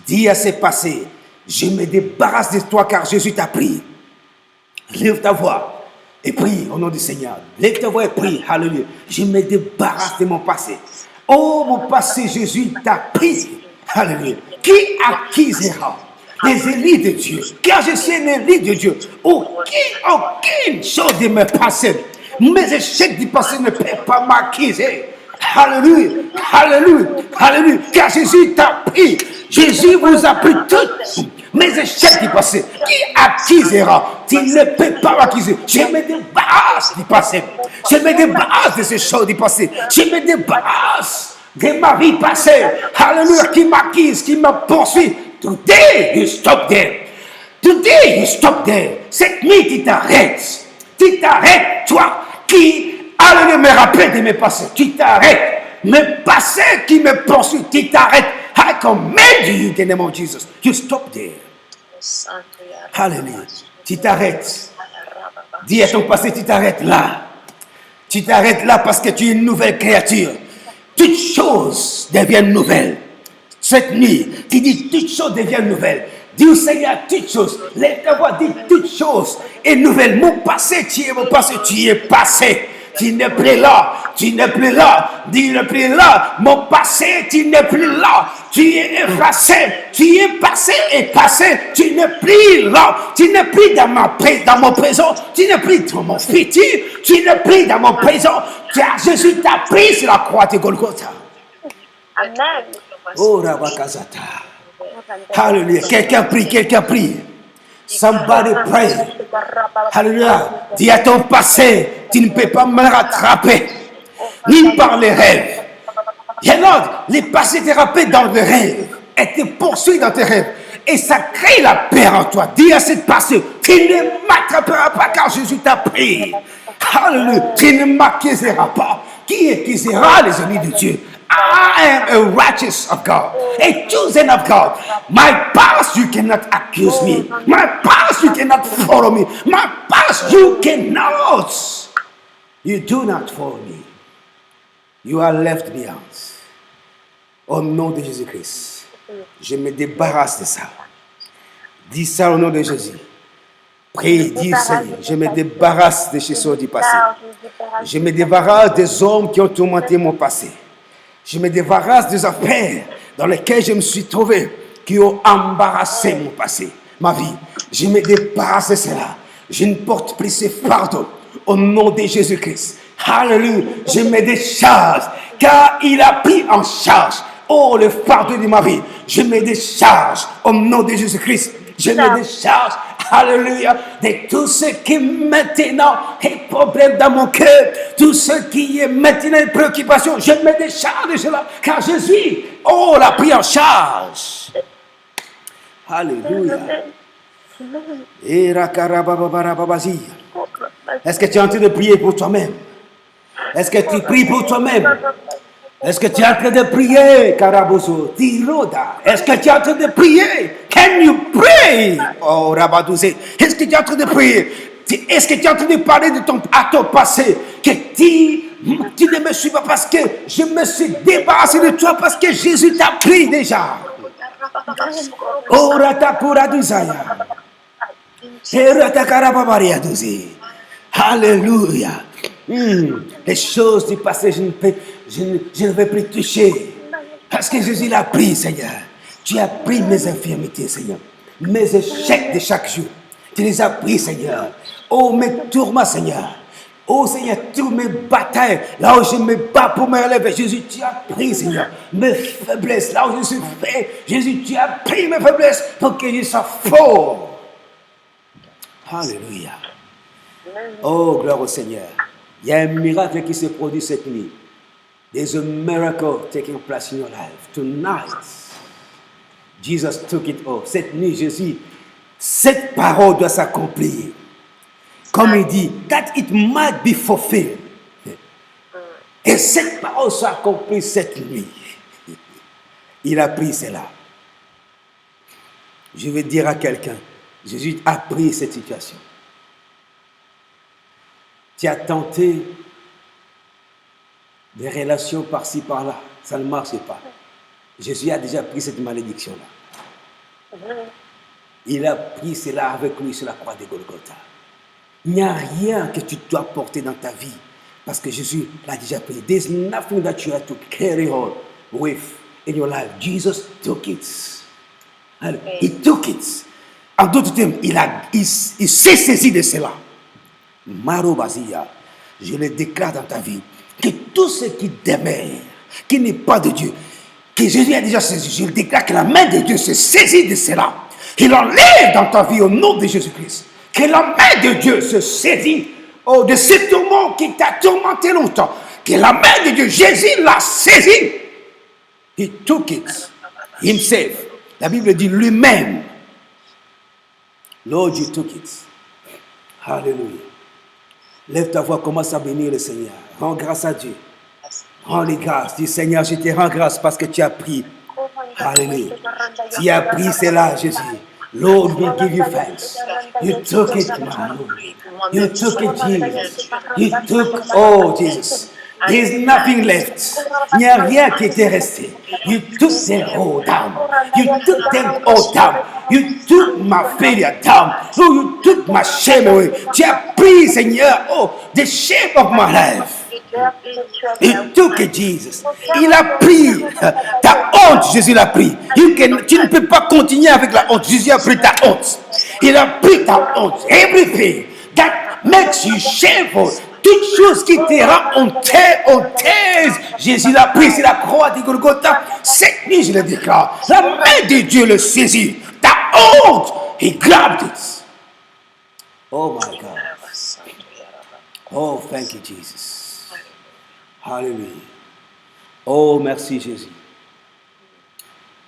Dis à ce passé, je me débarrasse de toi car Jésus t'a pris. Lève ta voix et prie au nom du Seigneur. Lève ta voix et prie. Alléluia. Je me débarrasse de mon passé. Oh, mon passé, Jésus t'a pris. Alléluia. Qui accusera les Élis de Dieu? Car je suis un Élie de Dieu. Aucune chose de mes passés. Mes échecs du passé ne peuvent pas m'accuser. Alléluia. Alléluia. Alléluia. Car Jésus t'a pris. Jésus vous a pris toutes mes échecs du passé. Qui accusera? Tu ne peux pas m'accuser. Je me débarrasse du passé. Je me débarrasse de ces choses du passé. Je me débarrasse de ma vie passée. Alléluia. Qui m'accuse, qui me poursuit. Today you stop there. Today you stop there. Cette nuit, tu t'arrêtes. Tu t'arrêtes, toi qui, alléluia, me rappelle de mes passés. Tu t'arrêtes. Mes passés qui me poursuivent. Tu t'arrêtes. I command you in the name of Jesus. You stop there. Alléluia. Tu t'arrêtes. Dis à ton passé, tu t'arrêtes là. Tu t'arrêtes là parce que tu es une nouvelle créature. Toutes choses deviennent nouvelles. Cette nuit, tu dis toutes choses deviennent nouvelles. Dis au Seigneur toutes choses. Lève ta voix, dis toutes choses est nouvelle. Mon passé, tu es mon passé, tu es passé. Tu n'es plus là, tu n'es plus là, tu n'es plus là. Mon passé, tu n'es plus là. Tu es effacé, tu es passé et passé. Tu n'es plus là, tu n'es plus dans mon présent, tu n'es plus dans mon futur, tu n'es plus dans mon présent. Car Jésus t'a pris sur la croix de Golgotha. Amen. Oh, Rabakazata. Alléluia. Quelqu'un prie. Somebody pray. Alléluia. Dis à ton passé, tu ne peux pas me rattraper, ni par les rêves. Et alors, les passés te rappellent dans les rêves et te poursuivent dans tes rêves. Et ça crée la peur en toi. Dis à cette passé, tu ne m'attraperas pas car Jésus t'a pris. Alléluia. Tu ne m'accuseras pas. Qui accusera les ennemis de Dieu? I am a righteous of God, a chosen of God. My past, you cannot accuse me. My past, you cannot follow me. My past, you cannot. You do not follow me. You are left behind. Au nom de Jésus-Christ, je me débarrasse de ça. Dis ça au nom de Jésus. Prie, dis Seigneur, je me débarrasse de ces choses du passé. Je me débarrasse des hommes qui ont tourmenté mon passé. Je me débarrasse des affaires dans lesquelles je me suis trouvé, qui ont embarrassé mon passé, ma vie. Je me débarrasse de cela. Je ne porte plus ce fardeau au nom de Jésus-Christ. Alléluia. Je me décharge, car il a pris en charge, oh, le fardeau de ma vie. Je me décharge au nom de Jésus-Christ. Je me décharge. Alléluia. De tout ce qui maintenant est problème dans mon cœur, tout ce qui est maintenant une préoccupation, je me décharge de cela, car Jésus, oh, l'a pris en charge. Alléluia. Et rakarababababazi. Est-ce que tu es en train de prier pour toi-même? Est-ce que tu pries pour toi-même? Est-ce que tu es en train de prier, Karaboso, Tiroda? Est-ce que tu es en train de prier? Can you pray? Oh, Rabadouzé. Est-ce que tu es en train de prier? Est-ce que tu es en train de parler de à ton passé? Que tu ne me suis pas parce que je me suis débarrassé de toi parce que Jésus t'a pris déjà. Oh, Ratakuradouzaya. Et Ratakarababaria-douzé. Alléluia. Les choses du passé, je ne vais plus toucher. Parce que Jésus l'a pris, Seigneur. Tu as pris mes infirmités, Seigneur. Mes échecs de chaque jour. Tu les as pris, Seigneur. Oh, mes tourments, Seigneur. Oh, Seigneur, toutes mes batailles, là où je me bats pour me relever, Jésus, tu as pris, Seigneur, mes faiblesses, là où je suis fait. Jésus, tu as pris mes faiblesses pour que je sois fort. Alléluia. Oh, gloire au Seigneur. Il y a un miracle qui se produit cette nuit. There's a miracle taking place in your life. Tonight, Jesus took it all. Cette nuit, Jésus, cette parole doit s'accomplir. Comme il dit, that it might be fulfilled. Et cette parole soit accomplie cette nuit. Il a pris cela. Je vais dire à quelqu'un, Jésus a pris cette situation. Tu as tenté des relations par-ci, par-là. Ça ne marche pas. Jésus a déjà pris cette malédiction-là. Il a pris cela avec lui sur la croix de Golgotha. Il n'y a rien que tu dois porter dans ta vie parce que Jésus l'a déjà pris. There's nothing that you have to carry on with in your life. Jesus took it. He took it. En d'autres termes, il s'est saisi de cela. Marobazia, je le déclare dans ta vie que tout ce qui demeure, qui n'est pas de Dieu, que Jésus a déjà saisi, je le déclare que la main de Dieu se saisit de cela. Il enlève dans ta vie au nom de Jésus-Christ. Que la main de Dieu se saisit de ce tourment qui t'a tourmenté longtemps. Que la main de Dieu, Jésus l'a saisi. He took it himself. La Bible dit lui-même. Lord, you took it. Hallelujah. Lève ta voix, commence à bénir le Seigneur. Rends grâce à Dieu. Rends-lui grâce. Dis Seigneur, je te rends grâce parce que tu as pris. Alléluia. Tu as pris cela, Jésus. Lord, we give you thanks. You took it, my Lord. You took it, Jesus. You took, oh, Jesus. There's nothing left. Il n'y a rien qui était resté. You took them all down. You took them all down. You took my failure down. Oh, you took my shame away. Tu as pris, Seigneur, oh, the shame of my life. He took it, Jesus. Il a pris ta honte, Jésus l'a pris. Tu ne peux pas continuer avec la honte. Jésus a pris ta honte. Il a pris ta honte. Everything that makes you shameful. Toute chose qui te rend honteuse, Jésus l'a pris sur la croix de Golgotha. Cette nuit, je le déclare. La main de Dieu le saisit. Ta honte, he grabbed it. Oh my God. Oh, thank you, Jesus. Hallelujah. Oh, merci, Jésus.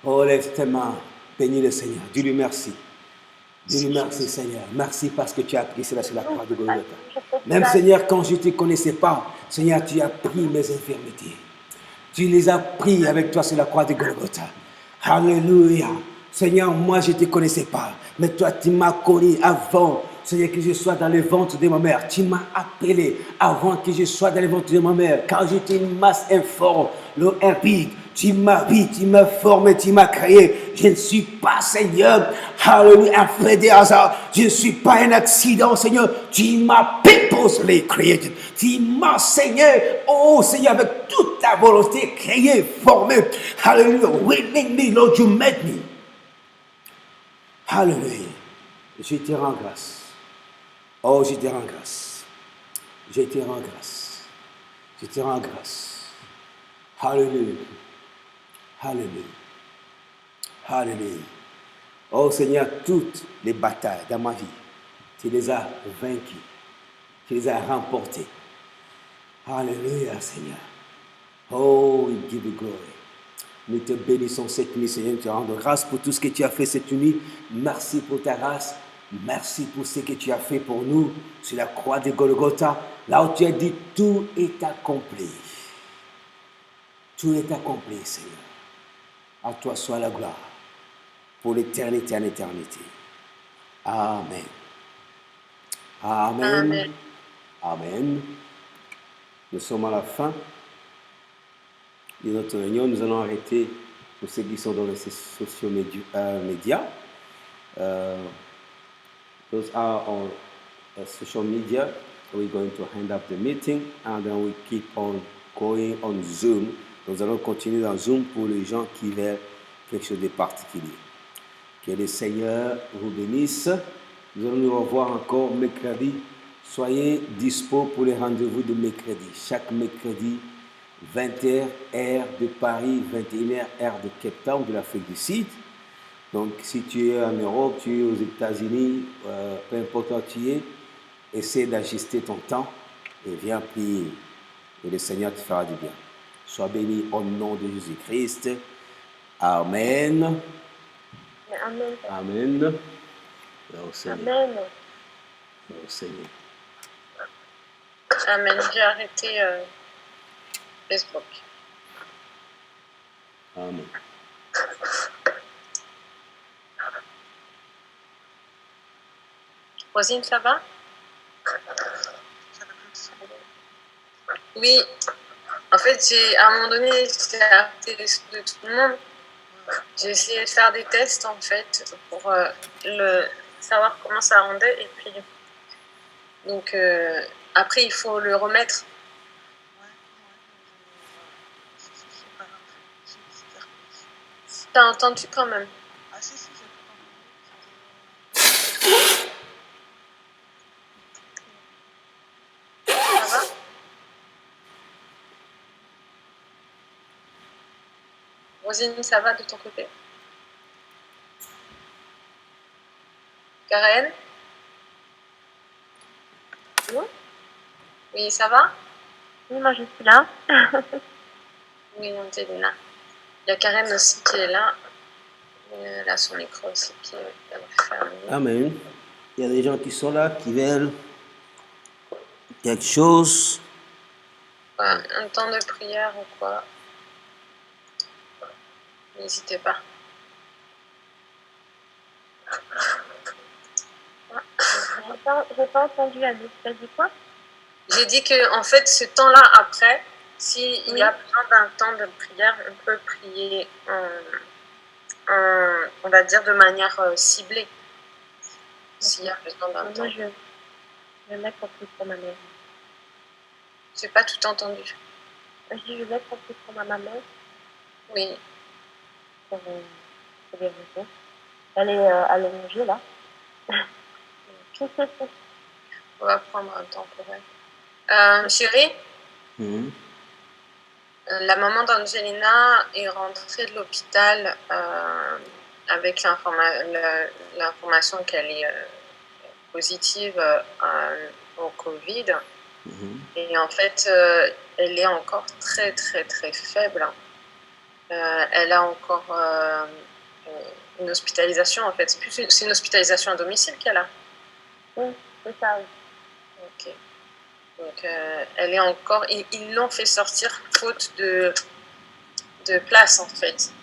Oh, lève tes mains. Bénis le Seigneur. Dis-lui merci. Dis-lui merci, Seigneur. Merci parce que tu as pris cela sur la croix de Golgotha. Même, Seigneur, quand je ne te connaissais pas, Seigneur, tu as pris mes infirmités. Tu les as pris avec toi sur la croix de Golgotha. Alléluia. Seigneur, moi, je ne te connaissais pas. Mais toi, tu m'as connu avant, Seigneur, que je sois dans le ventre de ma mère. Tu m'as appelé avant que je sois dans le ventre de ma mère. Quand j'étais une masse informe, big, tu m'as vu, tu m'as formé, tu m'as créé. Je ne suis pas, Seigneur, hallelujah, un fait de hasard. Je ne suis pas un accident, Seigneur. Tu m'as purposely created. Tu m'as, Seigneur, oh Seigneur, avec toute ta volonté, créé, formé. Hallelujah, willingly, Lord, you made me. Hallelujah. Je te rends grâce. Oh, je te rends grâce. Je te rends grâce. Je te rends grâce. Hallelujah. Hallelujah. Hallelujah. Oh Seigneur, toutes les batailles dans ma vie, tu les as vaincues, tu les as remportées. Alléluia, Seigneur. Oh, we give you glory. Nous te bénissons cette nuit, Seigneur. Nous te rendons grâce pour tout ce que tu as fait cette nuit. Merci pour ta grâce. Merci pour ce que tu as fait pour nous sur la croix de Golgotha. Là où tu as dit, tout est accompli. Tout est accompli, Seigneur. À toi soit la gloire pour l'éternité en éternité. Amen. Amen. Amen. Amen. Nous sommes à la fin de notre réunion. Nous allons arrêter pour ceux qui sont dans les sociaux médias. Those are our social media. We're going to hand up the meeting and then we keep on going on Zoom. Nous allons continuer dans Zoom pour les gens qui veulent quelque chose de particulier. Que le Seigneur vous bénisse. Nous allons nous revoir encore mercredi. Soyez dispo pour les rendez-vous de mercredi. Chaque mercredi, 20h, heure de Paris, 21h, heure de Cape Town, de l'Afrique du Sud. Donc, si tu es en Europe, tu es aux États-Unis, peu importe où tu es, essaie d'ajuster ton temps et viens prier. Et le Seigneur te fera du bien. Sois béni au nom de Jésus-Christ. Amen. Amen. Amen. Au Seigneur. Amen. Au Seigneur. Amen. J'ai arrêté Facebook. Amen. Rosine, ça va? Oui. En fait, à un moment donné, j'ai arrêté de tout le monde. J'ai essayé de faire des tests, en fait, pour savoir comment ça rendait. Et puis, donc, après, il faut le remettre. T'as entendu quand même? Ah si, si, j'ai Ça va? Rosine, ça va de ton côté? Karen? Non? Oui, ça va? Oui, moi je suis là. Oui, Angelina. Il y a Karen aussi qui est là. Elle a son micro aussi qui est fermé. Amen. Il y a des gens qui sont là, qui veulent quelque chose. Ouais, un temps de prière ou quoi. N'hésitez pas. J'ai pas entendu Alice. T'as dit quoi? J'ai dit que en fait, ce temps-là après, s'il y a besoin d'un temps de prière, on peut prier, on va dire, de manière ciblée. S'il y a besoin d'un temps. Moi je vais mettre en plus pour ma mère. J'ai pas tout entendu. Je dis je vais mettre en plus pour ma maman Oui. pour les raisons. Elle est manger là. On va prendre un temps pour elle. Chérie, la maman d'Angelina est rentrée de l'hôpital avec l'information qu'elle est positive au Covid. Et en fait, elle est encore très, très, très faible. Elle a encore une hospitalisation, en fait. C'est une hospitalisation à domicile qu'elle a. Oui, c'est ça. Oui. Ok. Donc, elle est encore... Ils l'ont fait sortir faute de place, en fait.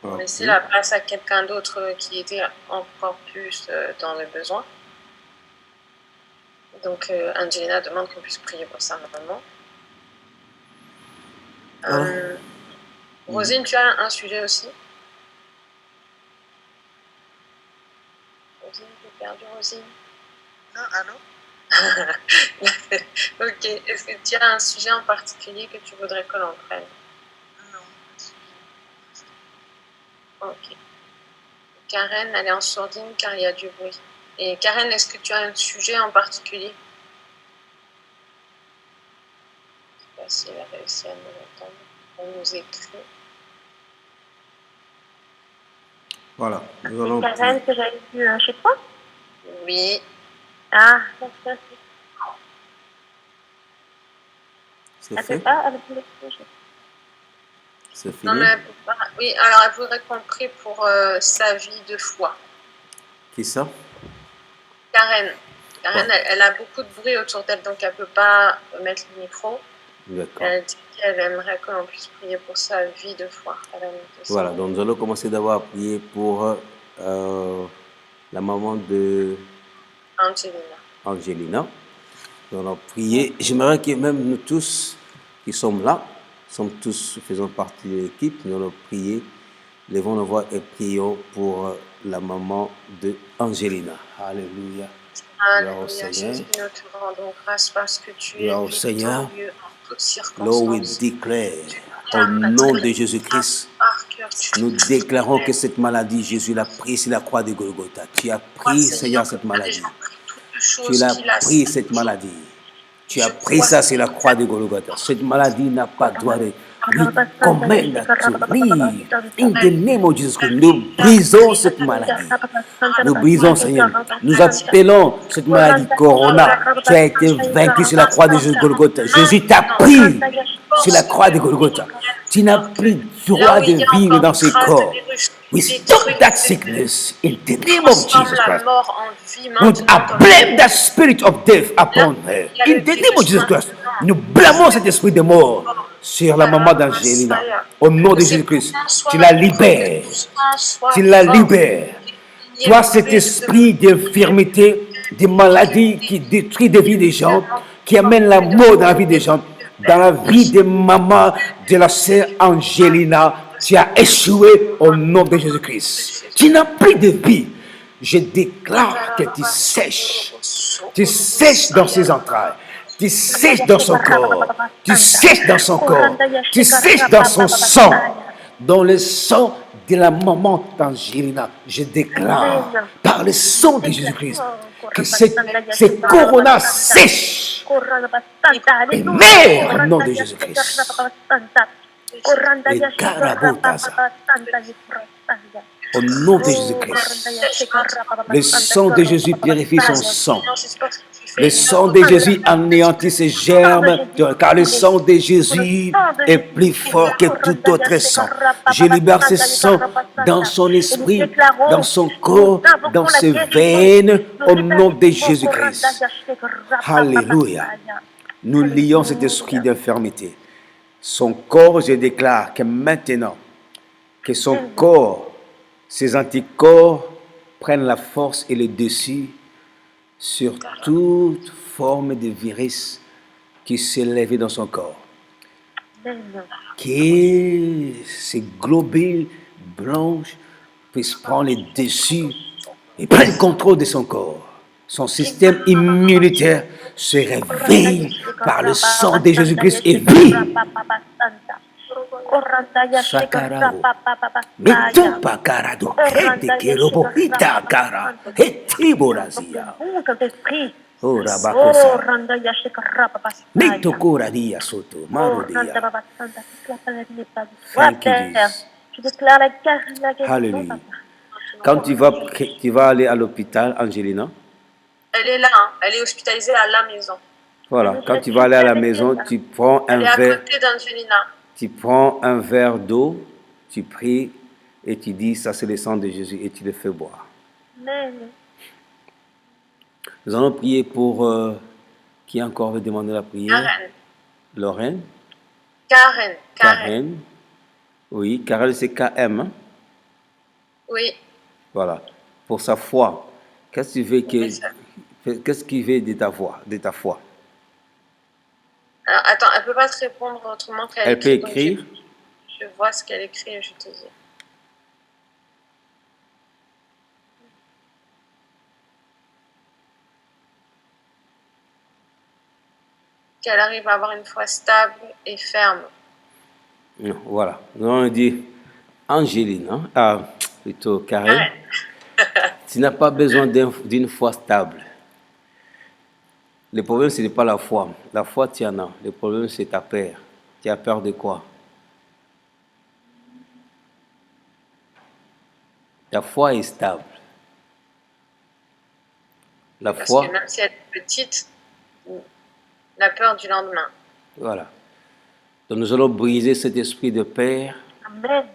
On laissait la place à quelqu'un d'autre qui était encore plus dans le besoin. Donc, Angelina demande qu'on puisse prier pour sa maman. Rosine, tu as un sujet aussi? Rosine, j'ai perdu Rosine. Non, allô? Ok. Est-ce que tu as un sujet en particulier que tu voudrais que l'on prenne? Non, pas de sujet. Ok. Karen, elle est en sourdine car il y a du bruit. Et Karen, est-ce que tu as un sujet en particulier? Je ne sais pas si elle a réussi à nous entendre. Elle nous écrit. Voilà, nous allons C'est prier. Karen que j'avais vue chez toi. Oui. Ah, ça, C'est elle peut fait? pas avec le C'est Non, fini? mais elle peut pas. Oui, alors elle voudrait qu'on prie pour sa vie de foi. Qui ça? Karen. Karen, Ouais. elle a beaucoup de bruit autour d'elle, donc elle peut pas mettre le micro. D'accord. Elle dit qu'elle aimerait que l'on puisse prier pour sa vie de foi. Elle a noté ça. Voilà, donc nous allons commencer d'abord à prier pour la maman de Angelina. Angelina. Nous allons prier. J'aimerais que même nous tous qui sommes là, faisons partie de l'équipe, nous allons prier. Levons nos voix et prions pour la maman de Angelina. Alléluia. Gloire au Alléluia, Seigneur. Jésus, nous te rendons grâce parce que tu es Gloire au Seigneur. victorieux en toutes Lord, we circonstances. declare, au nom de Jésus-Christ, Par cœur, nous déclarons que cette maladie, Jésus l'a pris sur la croix de Golgotha. Tu as pris, Seigneur, cette maladie. Tu l'as pris, cette maladie. Tu as pris ça sur la croix de Golgotha. Cette maladie n'a pas droit de... We command that to leave. In the name of Jesus Christ, nous brisons cette maladie. Nous brisons, Seigneur. Nous appelons cette maladie Corona. Tu as été vaincu sur la croix de Golgotha. Jésus t'a pris sur la croix de Golgotha. Tu n'as plus droit de vivre dans ce corps. We stop that sickness in the name of Jesus Christ. We blame that spirit of death upon her. In the name of Jesus Christ. Nous blâmons cet esprit de mort sur la maman d'Angelina. Au nom de Jésus-Christ. Tu la libères. Tu la libères. Toi, cet esprit d'infirmité, de maladie qui détruit des vies des gens, qui amène la mort dans la vie des gens, dans la vie de maman de la sœur Angelina, tu as échoué au nom de Jésus-Christ. Tu n'as plus de vie. Je déclare que tu sèches. Tu sèches dans ses entrailles. Tu sèches dans son corps. Tu sèches dans son corps. Tu sèches dans son sang. Dans le sang de la maman d'Angelina, je déclare par le sang de Jésus-Christ que ces coronas sèchent. Et mère au nom de Jésus-Christ. Et Karabotaza. Au nom de Jésus-Christ. Le sang de Jésus purifie son sang. Le sang de Jésus anéantit ses germes, car le sang de Jésus est plus fort que tout autre sang. Je libère ce sang dans son esprit, dans son corps, dans ses veines, au nom de Jésus-Christ. Alléluia. Nous lions cet esprit d'infirmité. Son corps, je déclare que maintenant, que son corps, ses anticorps prennent la force et le dessus sur toute forme de virus qui s'est levé dans son corps. Que ces globules blanches puissent prendre le dessus et prendre le contrôle de son corps. Son système immunitaire se réveille par le sang de Jésus-Christ et vit. Sakarao. Metupa karado. Hete kerobo hita kara. Hetiborazia. Oh, Rabakosa. Metokoradia soto. Marodia. Thank you, Jesus. Hallelujah. Quand tu vas aller à l'hôpital, Angelina. Elle est là, hein. Elle est hospitalisée à la maison. Voilà, quand tu vas aller à la maison, tu prends un verre. Elle est à côté d'Angelina. Tu prends un verre d'eau, tu pries et tu dis ça c'est le sang de Jésus et tu le fais boire. Nous allons prier pour qui encore veut demander la prière? Karen. Lorraine. Karen. Oui, Karen c'est KM. Hein? Oui. Voilà. Pour sa foi. Qu'est-ce qu'il veut de ta foi? Alors, attends, elle ne peut pas te répondre autrement qu'elle Elle peut écrire. Je vois ce qu'elle écrit et je te dis. Qu'elle arrive à avoir une foi stable et ferme. Voilà. Nous allons dire Angeline, hein? Plutôt Karen. Tu n'as pas besoin d'une foi stable. Le problème, ce n'est pas la foi. La foi, tu en as. Le problème, c'est ta peur. Tu as peur de quoi? La foi est stable. La Parce foi, que même si elle est petite, la peur du lendemain. voilà. Donc nous allons briser cet esprit de peur. Amen.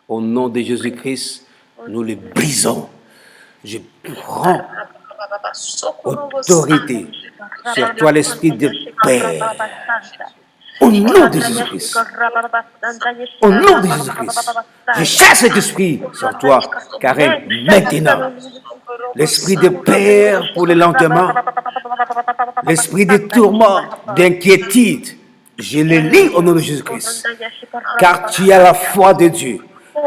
Au nom de Jésus-Christ, nous le brisons. Je prends autorité sur toi, l'esprit de peur. Au nom de Jésus-Christ. Au nom de Jésus-Christ. Je chasse cet esprit sur toi, Karen, maintenant. L'esprit de peur pour le lendemain. L'esprit de tourment, d'inquiétude. Je le lis au nom de Jésus-Christ. Car tu as la foi de Dieu.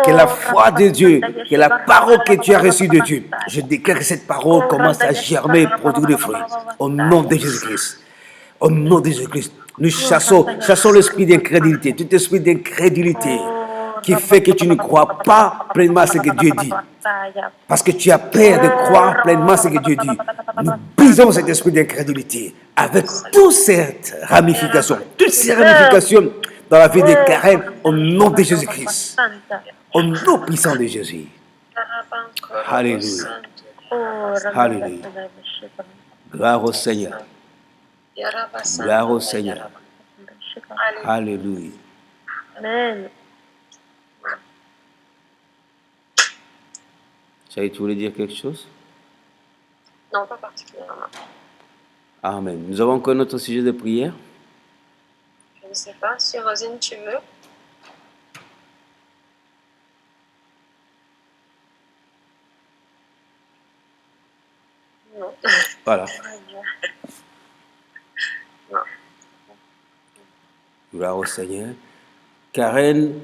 Que la foi de Dieu, que la parole que tu as reçue de Dieu, je déclare que cette parole commence à germer, produire des fruits. Au nom de Jésus-Christ. Au nom de Jésus-Christ. Nous chassons l'esprit d'incrédulité, tout esprit d'incrédulité qui fait que tu ne crois pas pleinement à ce que Dieu dit. Parce que tu as peur de croire pleinement à ce que Dieu dit. Nous brisons cet esprit d'incrédulité avec toutes ces ramifications dans la vie de Karen au nom de Jésus-Christ. Au nom puissant de Jésus. Alléluia. Alléluia. Gloire au Seigneur. Gloire au Seigneur. Alléluia. Amen. Chérie, tu voulais dire quelque chose? Non, pas particulièrement. Amen. Nous avons encore notre sujet de prière. Je ne sais pas. Si Rosine, tu veux. Non. Voilà. Non. Gloire au Seigneur. Karen,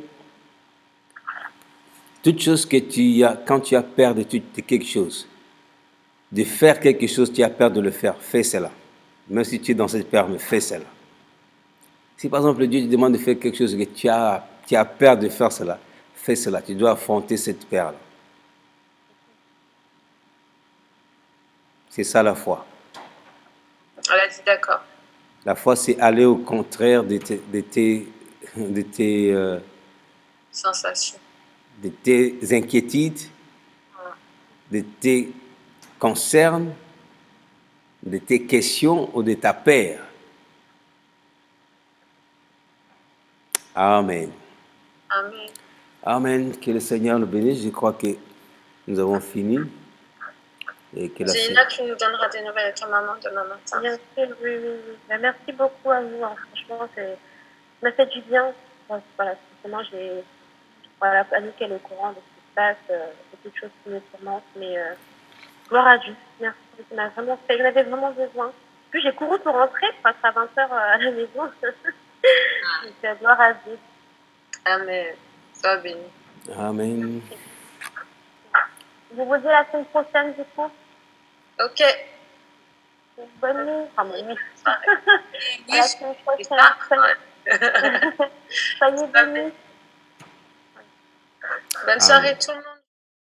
toute chose que tu as, quand tu as peur de quelque chose, de faire quelque chose, tu as peur de le faire, fais cela. Même si tu es dans cette peur, mais fais cela. Si par exemple Dieu te demande de faire quelque chose et que tu as peur de faire cela, fais cela. Tu dois affronter cette peur-là. C'est ça la foi. Elle a dit d'accord. La foi, c'est aller au contraire de Sensation. de tes inquiétudes, de tes concerns, de tes questions ou de ta peur. Amen. Amen. Amen. Que le Seigneur nous bénisse. Je crois que nous avons fini. Et que la Zéna, tu nous donneras des nouvelles de ta maman demain matin. Bien sûr, oui, oui, oui. Mais merci beaucoup à vous. Hein. Franchement, ça m'a fait du bien. Voilà, simplement, Annick est au courant de ce qui se passe. C'est quelque chose qui me tourmente. Mais gloire à Dieu. Merci. Ça m'a vraiment fait. J'en avais vraiment besoin. Puis j'ai couru pour rentrer, parce qu'à 20h à la maison. Donc, gloire à Dieu. Amen. Sois béni. Amen. Je vous dis à la semaine prochaine, du coup. Ok. Bonne nuit. Enfin, bonne nuit. Oui, À la semaine c'est prochaine. ça. Soyez bénis. Bonne soirée tout le monde.